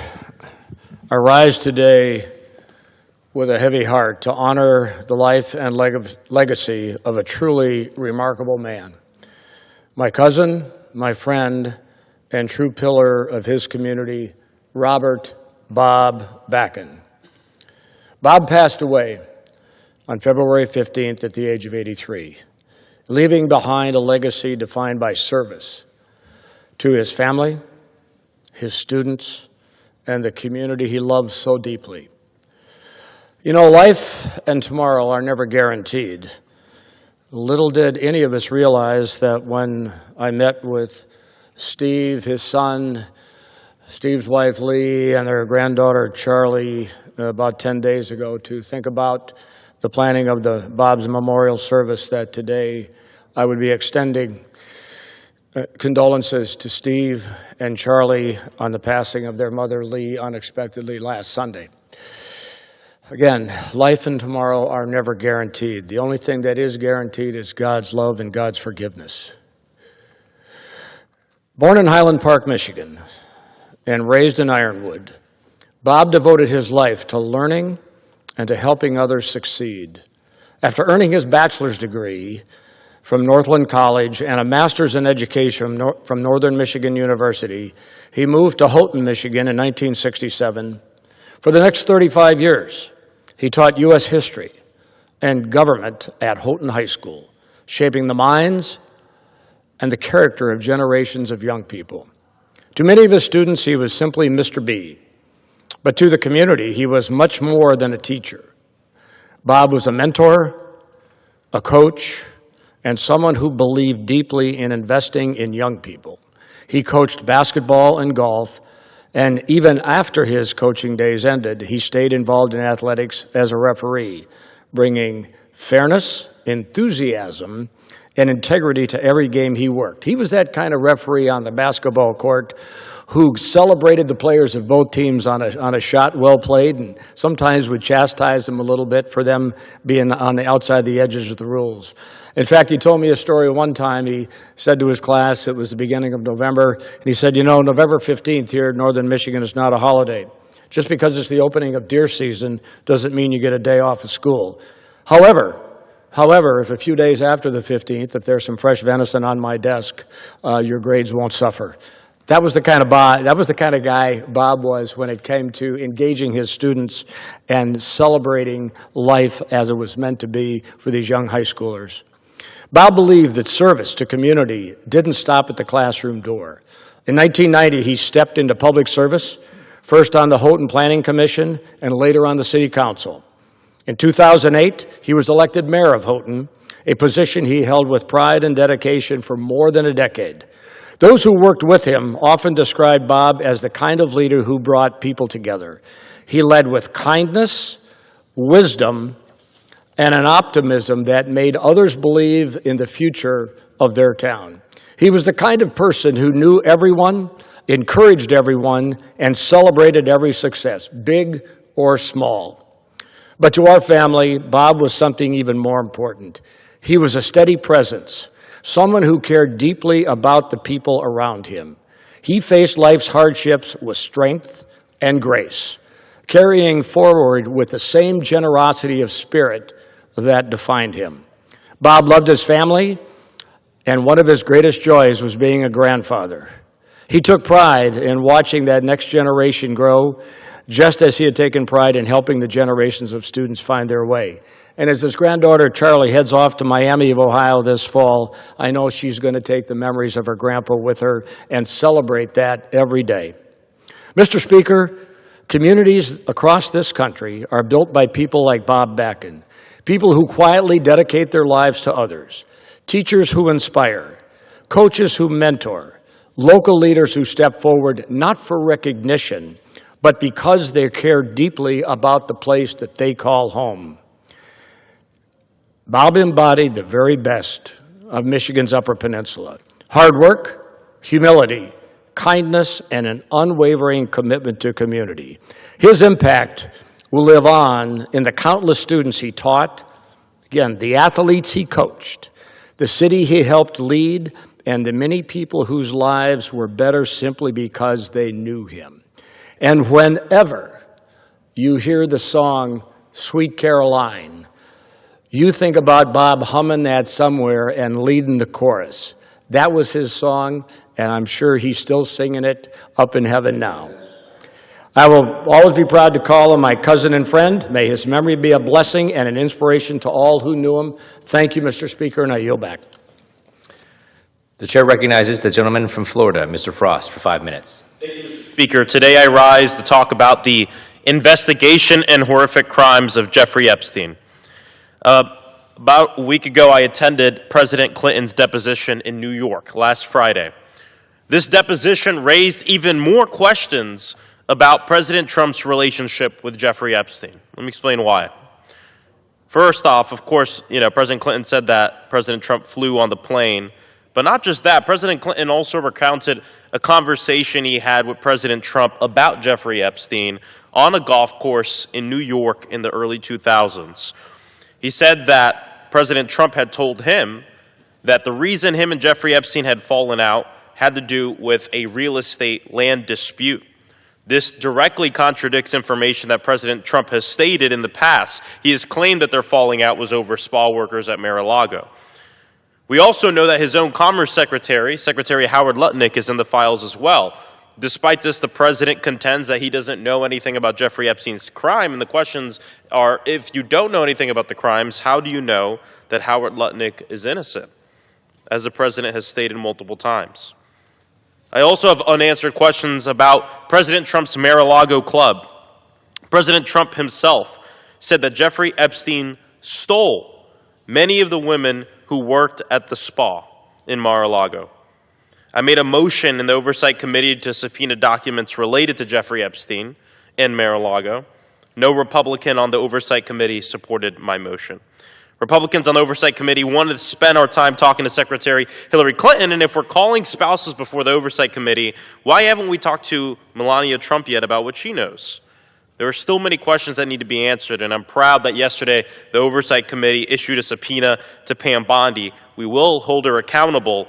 I rise today with a heavy heart to honor the life and legacy of a truly remarkable man. My cousin, my friend, and true pillar of his community, Robert Bob Vakan. Bob passed away on February 15th at the age of 83, leaving behind a legacy defined by service to his family, his students, and the community he loved so deeply. You know, life and tomorrow are never guaranteed. Little did any of us realize that when I met with Steve, his son, Steve's wife Lee, and their granddaughter Charlie about 10 days ago to think about the planning of the Bob's Memorial Service, that today I would be extending condolences to Steve and Charlie on the passing of their mother Lee unexpectedly last Sunday. Again, life and tomorrow are never guaranteed. The only thing that is guaranteed is God's love and God's forgiveness. Born in Highland Park, Michigan, and raised in Ironwood, Bob devoted his life to learning and to helping others succeed. After earning his bachelor's degree from Northland College and a master's in education from Northern Michigan University, he moved to Houghton, Michigan in 1967. For the next 35 years, he taught U.S. history and government at Houghton High School, shaping the minds and the character of generations of young people. To many of his students, he was simply Mr. B, but to the community, he was much more than a teacher. Bob was a mentor, a coach, and someone who believed deeply in investing in young people. He coached basketball and golf, and even after his coaching days ended, he stayed involved in athletics as a referee, bringing fairness, enthusiasm, and integrity to every game he worked. He was that kind of referee on the basketball court who celebrated the players of both teams on a shot well played, and sometimes would chastise them a little bit for them being on the outside the edges of the rules. In fact, he told me a story one time. He said to his class, it was the beginning of November, and he said, you know, November 15th here in northern Michigan is not a holiday. Just because it's the opening of deer season doesn't mean you get a day off of school. However, if a few days after the 15th, if there's some fresh venison on my desk, your grades won't suffer. That was the kind of guy Bob was when it came to engaging his students and celebrating life as it was meant to be for these young high schoolers. Bob believed that service to community didn't stop at the classroom door. In 1990, he stepped into public service, first on the Houghton Planning Commission and later on the City Council. In 2008, he was elected mayor of Houghton, a position he held with pride and dedication for more than a decade. Those who worked with him often described Bob as the kind of leader who brought people together. He led with kindness, wisdom, and an optimism that made others believe in the future of their town. He was the kind of person who knew everyone, encouraged everyone, and celebrated every success, big or small. But to our family, Bob was something even more important. He was a steady presence, someone who cared deeply about the people around him. He faced life's hardships with strength and grace, carrying forward with the same generosity of spirit that defined him. Bob loved his family, and one of his greatest joys was being a grandfather. He took pride in watching that next generation grow, just as he had taken pride in helping the generations of students find their way. And as his granddaughter Charlie heads off to Miami of Ohio this fall, I know she's going to take the memories of her grandpa with her and celebrate that every day. Mr. Speaker, communities across this country are built by people like Bob Vakan, people who quietly dedicate their lives to others, teachers who inspire, coaches who mentor, local leaders who step forward not for recognition, but because they care deeply about the place that they call home. Bob embodied the very best of Michigan's Upper Peninsula: hard work, humility, kindness, and an unwavering commitment to community. His impact will live on in the countless students he taught, again, the athletes he coached, the city he helped lead, and the many people whose lives were better simply because they knew him. And whenever you hear the song, Sweet Caroline, you think about Bob humming that somewhere and leading the chorus. That was his song, and I'm sure he's still singing it up in heaven now. I will always be proud to call him my cousin and friend. May his memory be a blessing and an inspiration to all who knew him. Thank you, Mr. Speaker, and I yield back. The chair recognizes the gentleman from Florida, Mr. Frost, for 5 minutes. Thank you, Mr. Speaker. Today I rise to talk about the investigation and horrific crimes of Jeffrey Epstein. About a week ago, I attended President Clinton's deposition in New York last Friday. This deposition raised even more questions about President Trump's relationship with Jeffrey Epstein. Let me explain why. First off, of course, President Clinton said that President Trump flew on the plane. But not just that, President Clinton also recounted a conversation he had with President Trump about Jeffrey Epstein on a golf course in New York in the early 2000s. He said that President Trump had told him that the reason him and Jeffrey Epstein had fallen out had to do with a real estate land dispute. This directly contradicts information that President Trump has stated in the past. He has claimed that their falling out was over spa workers at Mar-a-Lago. We also know that his own Commerce Secretary, Secretary Howard Lutnick, is in the files as well. Despite this, the president contends that he doesn't know anything about Jeffrey Epstein's crime, and the questions are, if you don't know anything about the crimes, how do you know that Howard Lutnick is innocent, as the president has stated multiple times? I also have unanswered questions about President Trump's Mar-a-Lago club. President Trump himself said that Jeffrey Epstein stole many of the women who worked at the spa in Mar-a-Lago. I made a motion in the Oversight Committee to subpoena documents related to Jeffrey Epstein and Mar-a-Lago. No Republican on the Oversight Committee supported my motion. Republicans on the Oversight Committee wanted to spend our time talking to Secretary Hillary Clinton, and if we're calling spouses before the Oversight Committee, why haven't we talked to Melania Trump yet about what she knows? There are still many questions that need to be answered, and I'm proud that yesterday the Oversight Committee issued a subpoena to Pam Bondi. We will hold her accountable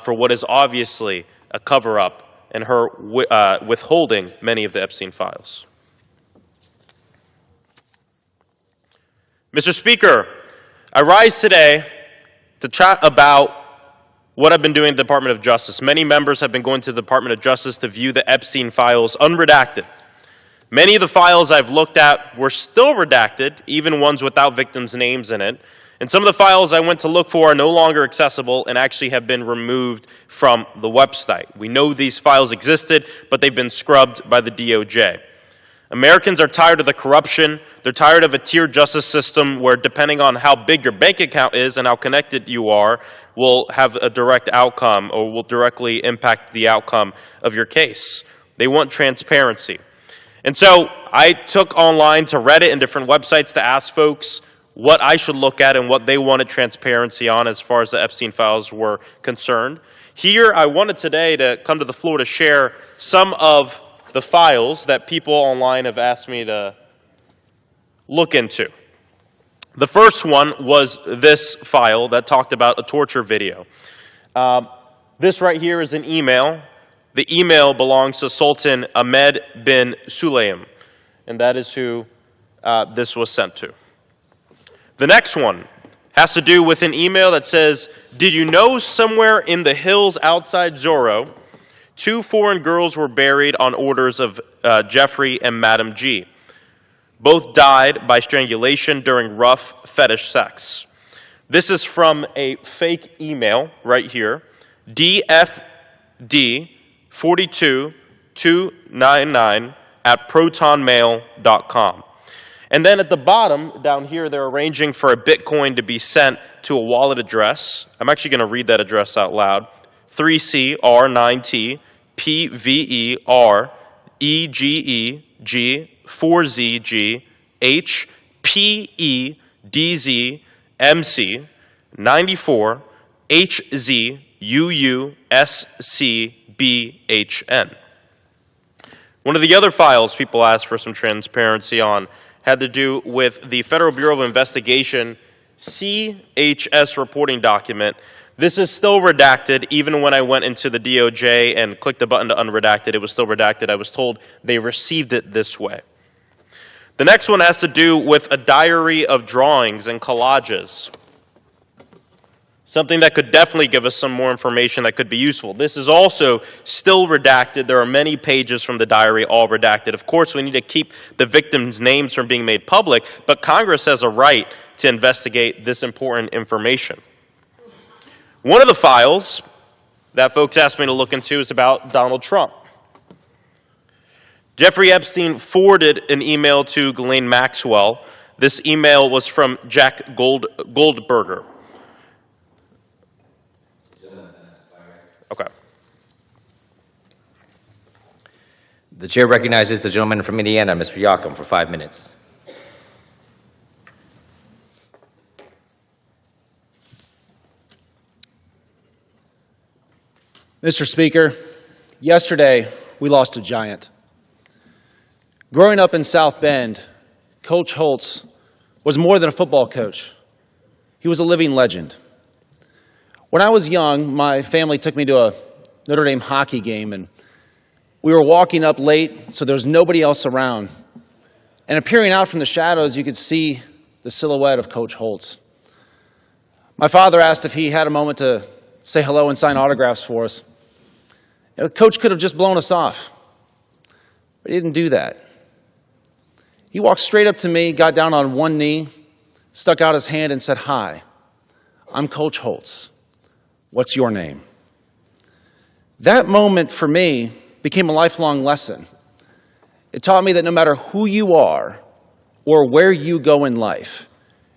for what is obviously a cover-up and her withholding many of the Epstein files. Mr. Speaker, I rise today to chat about what I've been doing at the Department of Justice. Many members have been going to the Department of Justice to view the Epstein files unredacted. Many of the files I've looked at were still redacted, even ones without victims' names in it. And some of the files I went to look for are no longer accessible and actually have been removed from the website. We know these files existed, but they've been scrubbed by the DOJ. Americans are tired of the corruption. They're tired of a tiered justice system where, depending on how big your bank account is and how connected you are, will have a direct outcome or will directly impact the outcome of your case. They want transparency. And so I took online to Reddit and different websites to ask folks what I should look at and what they wanted transparency on as far as the Epstein files were concerned. Here, I wanted today to come to the floor to share some of the files that people online have asked me to look into. The first one was this file that talked about a torture video. This right here is an email. The email belongs to Sultan Ahmed bin Sulayem, and that is who this was sent to. The next one has to do with an email that says, "Did you know somewhere in the hills outside Zorro, 2 foreign girls were buried on orders of Jeffrey and Madam G. Both died by strangulation during rough fetish sex." This is from a fake email right here, dfd42299@protonmail.com. And then at the bottom, down here, they're arranging for a Bitcoin to be sent to a wallet address. I'm actually going to read that address out loud. 3CR9T PVEREGEG 4ZG HPEDZMC 94 HZUUSCBHN. One of the other files people asked for some transparency on had to do with the Federal Bureau of Investigation CHS reporting document. This is still redacted. Even when I went into the DOJ and clicked the button to unredact it, it was still redacted. I was told they received it this way. The next one has to do with a diary of drawings and collages. Something that could definitely give us some more information that could be useful. This is also still redacted. There are many pages from the diary all redacted. Of course, we need to keep the victims' names from being made public, but Congress has a right to investigate this important information. One of the files that folks asked me to look into is about Donald Trump. Jeffrey Epstein forwarded an email to Ghislaine Maxwell. This email was from Jack Goldberger. Okay. The chair recognizes the gentleman from Indiana, Mr. Yakum, for 5 minutes. Mr. Speaker, yesterday we lost a giant. Growing up in South Bend, Coach Holtz was more than a football coach. He was a living legend. When I was young, my family took me to a Notre Dame hockey game, and we were walking up late, so there was nobody else around. And appearing out from the shadows, you could see the silhouette of Coach Holtz. My father asked if he had a moment to say hello and sign autographs for us. You know, Coach could have just blown us off, but he didn't do that. He walked straight up to me, got down on one knee, stuck out his hand and said, "Hi, I'm Coach Holtz. What's your name?" That moment for me became a lifelong lesson. It taught me that no matter who you are or where you go in life,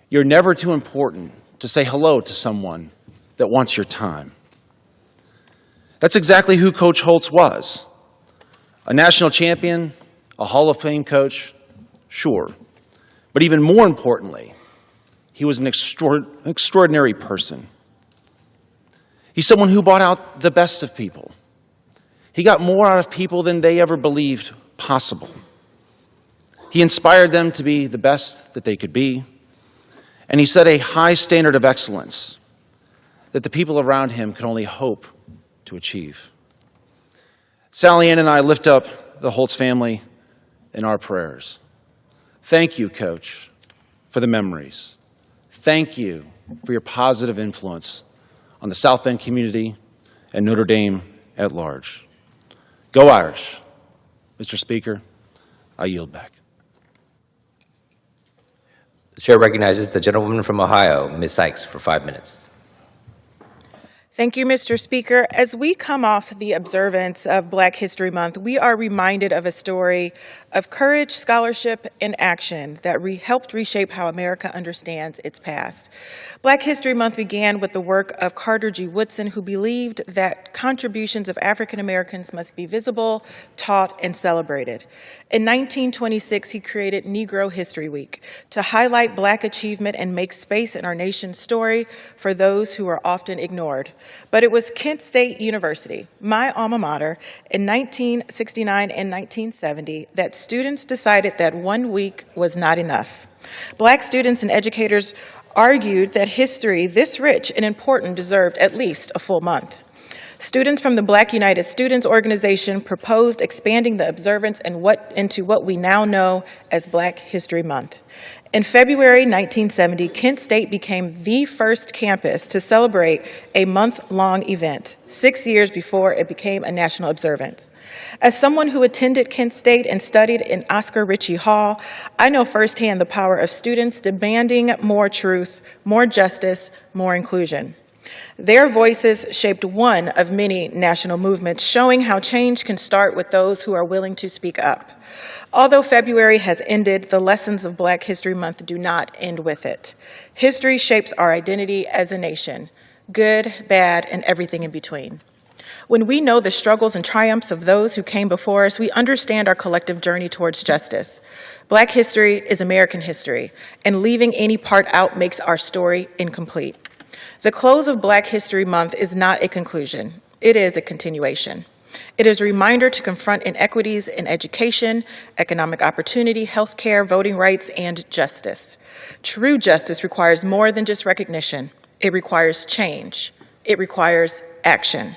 you're never too important to say hello to someone that wants your time. That's exactly who Coach Holtz was. A national champion, a Hall of Fame coach, sure. But even more importantly, he was an extraordinary person. He's someone who brought out the best of people. He got more out of people than they ever believed possible. He inspired them to be the best that they could be, and he set a high standard of excellence that the people around him could only hope to achieve. Sally Ann and I lift up the Holtz family in our prayers. Thank you, Coach, for the memories. Thank you for your positive influence on the South Bend community and Notre Dame at large. Go Irish. Mr. Speaker, I yield back. The chair recognizes the gentlewoman from Ohio, Ms. Sykes, for 5 minutes. Thank you, Mr. Speaker. As we come off the observance of Black History Month, we are reminded of a story of courage, scholarship, and action that helped reshape how America understands its past. Black History Month began with the work of Carter G. Woodson, who believed that contributions of African Americans must be visible, taught, and celebrated. In 1926, he created Negro History Week to highlight Black achievement and make space in our nation's story for those who are often ignored. But it was Kent State University, my alma mater, in 1969 and 1970 that students decided that 1 week was not enough. Black students and educators argued that history this rich and important deserved at least a full month. Students from the Black United Students Organization proposed expanding the observance into what we now know as Black History Month. In February 1970, Kent State became the first campus to celebrate a month-long event, 6 years before it became a national observance. As someone who attended Kent State and studied in Oscar Ritchie Hall, I know firsthand the power of students demanding more truth, more justice, more inclusion. Their voices shaped one of many national movements, showing how change can start with those who are willing to speak up. Although February has ended, the lessons of Black History Month do not end with it. History shapes our identity as a nation, good, bad, and everything in between. When we know the struggles and triumphs of those who came before us, we understand our collective journey towards justice. Black history is American history, and leaving any part out makes our story incomplete. The close of Black History Month is not a conclusion. It is a continuation. It is a reminder to confront inequities in education, economic opportunity, healthcare, voting rights, and justice. True justice requires more than just recognition. It requires change. It requires action.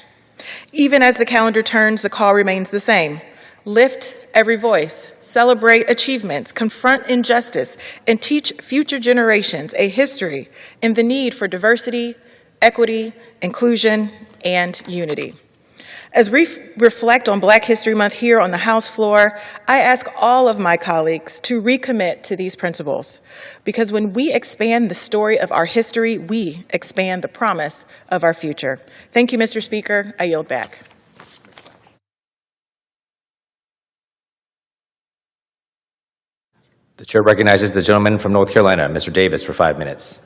Even as the calendar turns, the call remains the same. Lift every voice, celebrate achievements, confront injustice, and teach future generations a history in the need for diversity, equity, inclusion, and unity. As we reflect on Black History Month here on the House floor, I ask all of my colleagues to recommit to these principles, because when we expand the story of our history, we expand the promise of our future. Thank you, Mr. Speaker. I yield back. The chair recognizes the gentleman from North Carolina, Mr. Davis, for 5 minutes.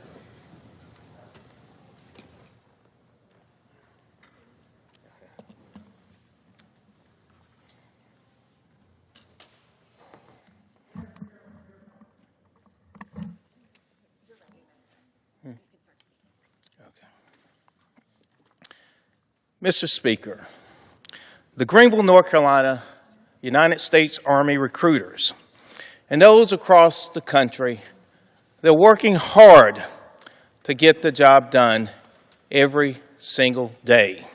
Mr. Speaker, the Greenville, North Carolina United States Army recruiters and those across the country, they're working hard to get the job done every single day.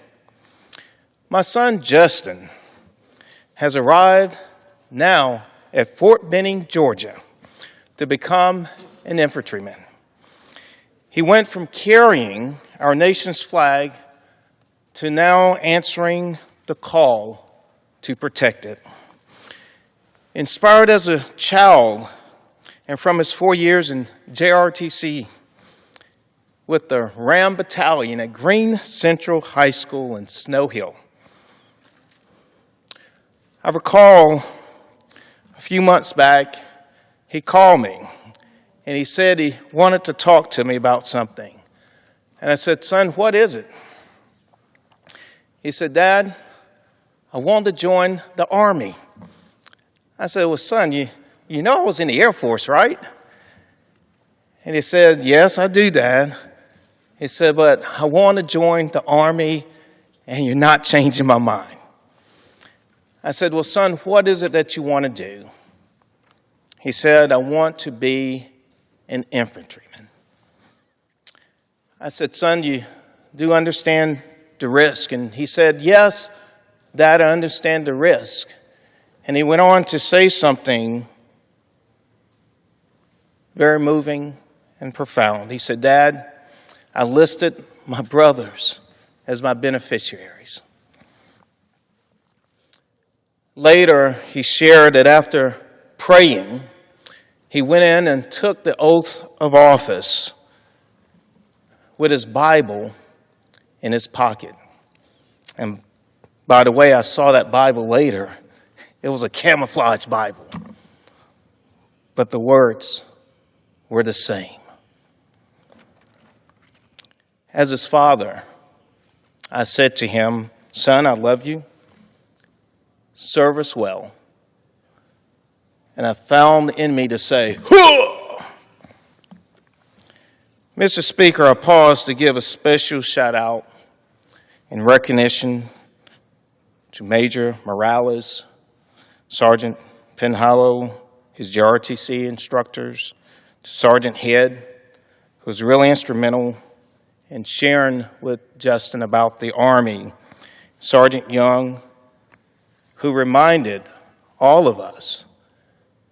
My son Justin has arrived now at Fort Benning, Georgia, to become an infantryman. He went from carrying our nation's flag to now answering the call to protect it. Inspired as a child and from his 4 years in JRTC with the Ram Battalion at Green Central High School in Snow Hill. I recall a few months back, he called me and he said he wanted to talk to me about something. And I said, "Son, what is it?" He said, "Dad, I want to join the Army." I said, "Well, son, you know I was in the Air Force, right?" And he said, yes, I do, Dad. He said, but I want to join the Army, and you're not changing my mind. I said, well, son, what is it that you want to do? He said, I want to be an infantryman. I said, son, you do understand the risk? And he said, yes, Dad, I understand the risk. And he went on to say something very moving and profound. He said, Dad, I listed my brothers as my beneficiaries. Later, he shared that after praying, he went in and took the oath of office with his Bible in his pocket. And by the way, I saw that Bible later. It was a camouflage Bible, but the words were the same. As his father, I said to him, son, I love you. Serve us well. And I found in me to say, hoo! Mr. Speaker, I pause to give a special shout out in recognition to Major Morales, Sergeant Penhallow, his JRTC instructors, to Sergeant Head, who was really instrumental in sharing with Justin about the Army, Sergeant Young, who reminded all of us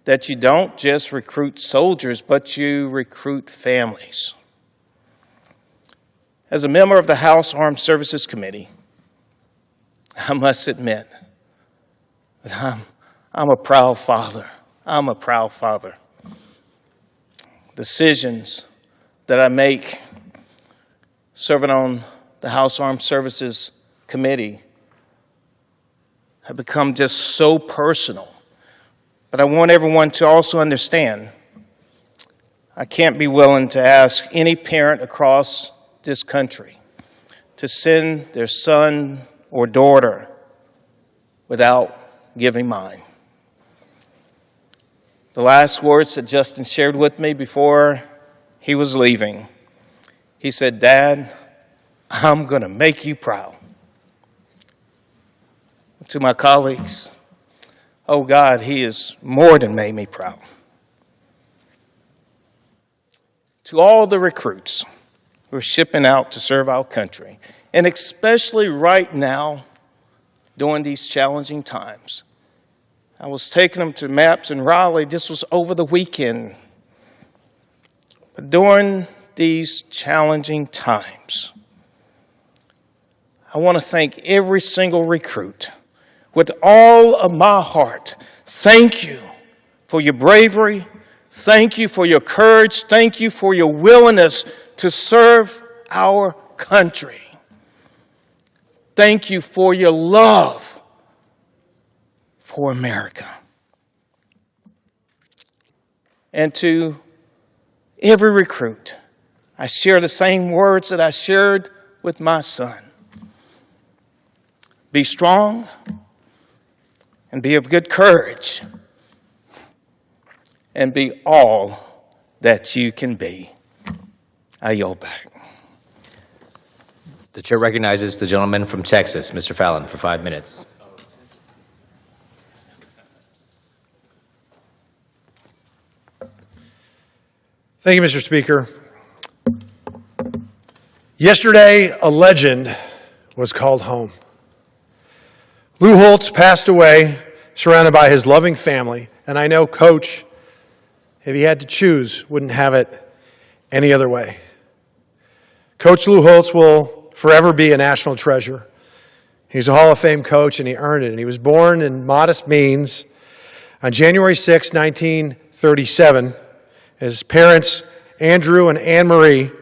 that you don't just recruit soldiers, but you recruit families. As a member of the House Armed Services Committee, I must admit that I'm a proud father. I'm a proud father. Decisions that I make serving on the House Armed Services Committee have become just so personal. But I want everyone to also understand, I can't be willing to ask any parent across this country to send their son or daughter without giving mine. The last words that Justin shared with me before he was leaving, he said, Dad, I'm going to make you proud. To my colleagues, oh God, he has more than made me proud. To all the recruits who are shipping out to serve our country, and especially right now during these challenging times. I was taking them to MAPS in Raleigh. This was over the weekend. But during these challenging times, I want to thank every single recruit with all of my heart. Thank you for your bravery. Thank you for your courage. Thank you for your willingness to serve our country. Thank you for your love for America. And to every recruit, I share the same words that I shared with my son. Be strong and be of good courage and be all that you can be. I yield back. The chair recognizes the gentleman from Texas, Mr. Fallon, for 5 minutes. Thank you, Mr. Speaker. Yesterday, a legend was called home. Lou Holtz passed away, surrounded by his loving family, and I know Coach, if he had to choose, wouldn't have it any other way. Coach Lou Holtz will forever be a national treasure. He's a Hall of Fame coach, and he earned it. And he was born in modest means on January 6, 1937. His parents, Andrew and Anne Marie,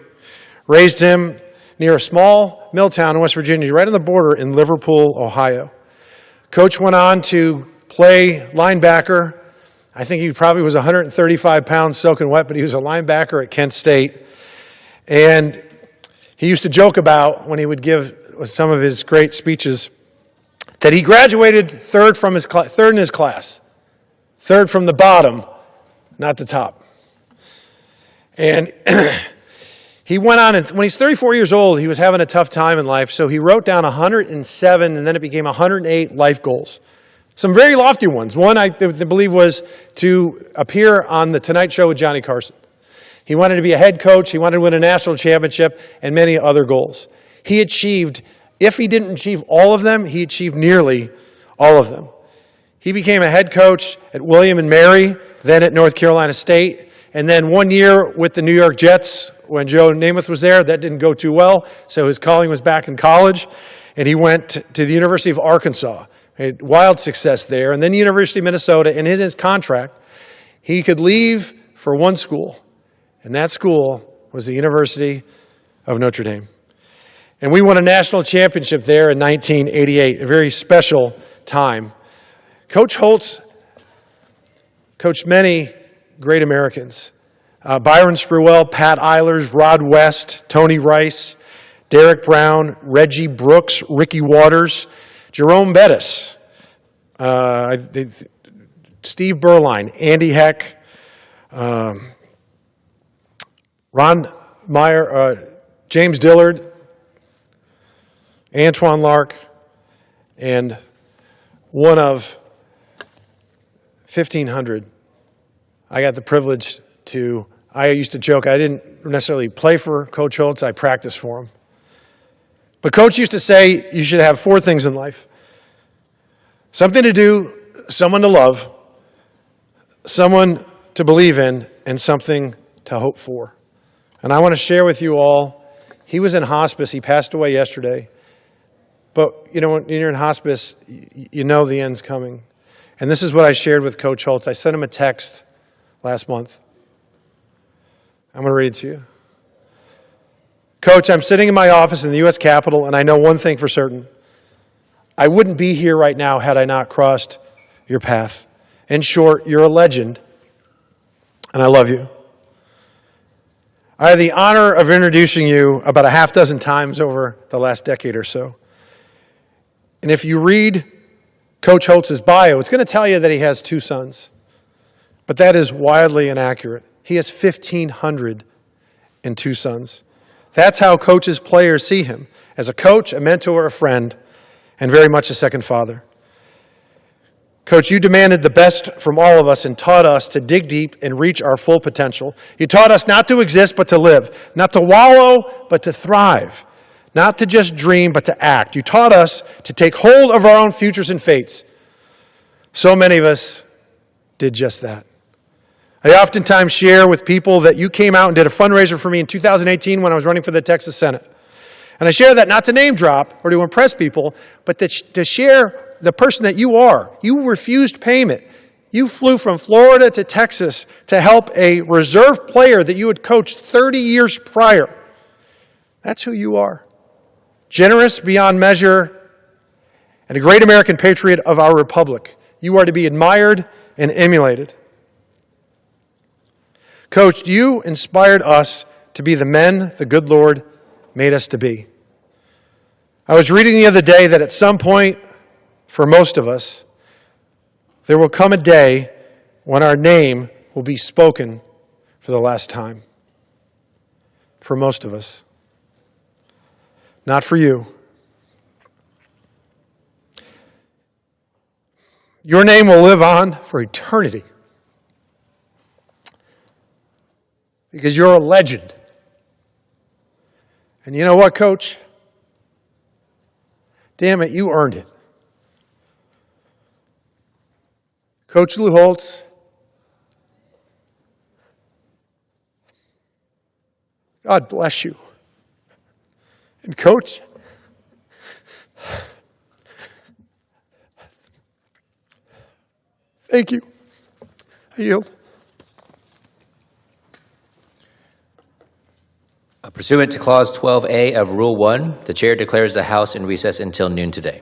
raised him near a small mill town in West Virginia, right on the border in Liverpool, Ohio. Coach went on to play linebacker. I think he probably was 135 pounds soaking wet, but he was a linebacker at Kent State. And he used to joke about, when he would give some of his great speeches, that he graduated third in his class. Third from the bottom, not the top. And he went on, and when he's 34 years old, he was having a tough time in life, so he wrote down 107, and then it became 108 life goals. Some very lofty ones. One, I believe, was to appear on The Tonight Show with Johnny Carson. He wanted to be a head coach, he wanted to win a national championship, and many other goals. He achieved, if he didn't achieve all of them, he achieved nearly all of them. He became a head coach at William and Mary, then at North Carolina State, and then 1 year with the New York Jets when Joe Namath was there. That didn't go too well, so his calling was back in college, and he went to the University of Arkansas. He had wild success there, and then the University of Minnesota. And in his contract, he could leave for one school, and that school was the University of Notre Dame. And we won a national championship there in 1988, a very special time. Coach Holtz coached many great Americans. Byron Spruell, Pat Eilers, Rod West, Tony Rice, Derek Brown, Reggie Brooks, Ricky Waters, Jerome Bettis, Steve Berline, Andy Heck, Ron Meyer, James Dillard, Antoine Lark, and one of 1,500. I got the privilege I used to joke, I didn't necessarily play for Coach Holtz, I practiced for him. But Coach used to say you should have 4 things in life: something to do, someone to love, someone to believe in, and something to hope for. And I want to share with you all, he was in hospice, he passed away yesterday. But, you know, when you're in hospice, you know the end's coming. And this is what I shared with Coach Holtz. I sent him a text last month. I'm going to read it to you. Coach, I'm sitting in my office in the U.S. Capitol, and I know one thing for certain. I wouldn't be here right now had I not crossed your path. In short, you're a legend, and I love you. I had the honor of introducing you about a half dozen times over the last decade or so. And if you read Coach Holtz's bio, it's going to tell you that he has 2 sons. But that is wildly inaccurate. He has 1,502 sons. That's how Coach's players see him, as a coach, a mentor, a friend, and very much a second father. Coach, you demanded the best from all of us and taught us to dig deep and reach our full potential. You taught us not to exist, but to live, not to wallow, but to thrive, not to just dream, but to act. You taught us to take hold of our own futures and fates. So many of us did just that. I oftentimes share with people that you came out and did a fundraiser for me in 2018 when I was running for the Texas Senate. And I share that not to name drop or to impress people, but to share the person that you are. You refused payment. You flew from Florida to Texas to help a reserve player that you had coached 30 years prior. That's who you are. Generous beyond measure and a great American patriot of our republic. You are to be admired and emulated. Coach, you inspired us to be the men the good Lord made us to be. I was reading the other day that at some point, for most of us, there will come a day when our name will be spoken for the last time. For most of us. Not for you. Your name will live on for eternity. Because you're a legend. And you know what, Coach? Damn it, you earned it. Coach Lou Holtz, God bless you. And Coach, thank you. I yield. Pursuant to Clause 12A of Rule 1, the Chair declares the House in recess until noon today.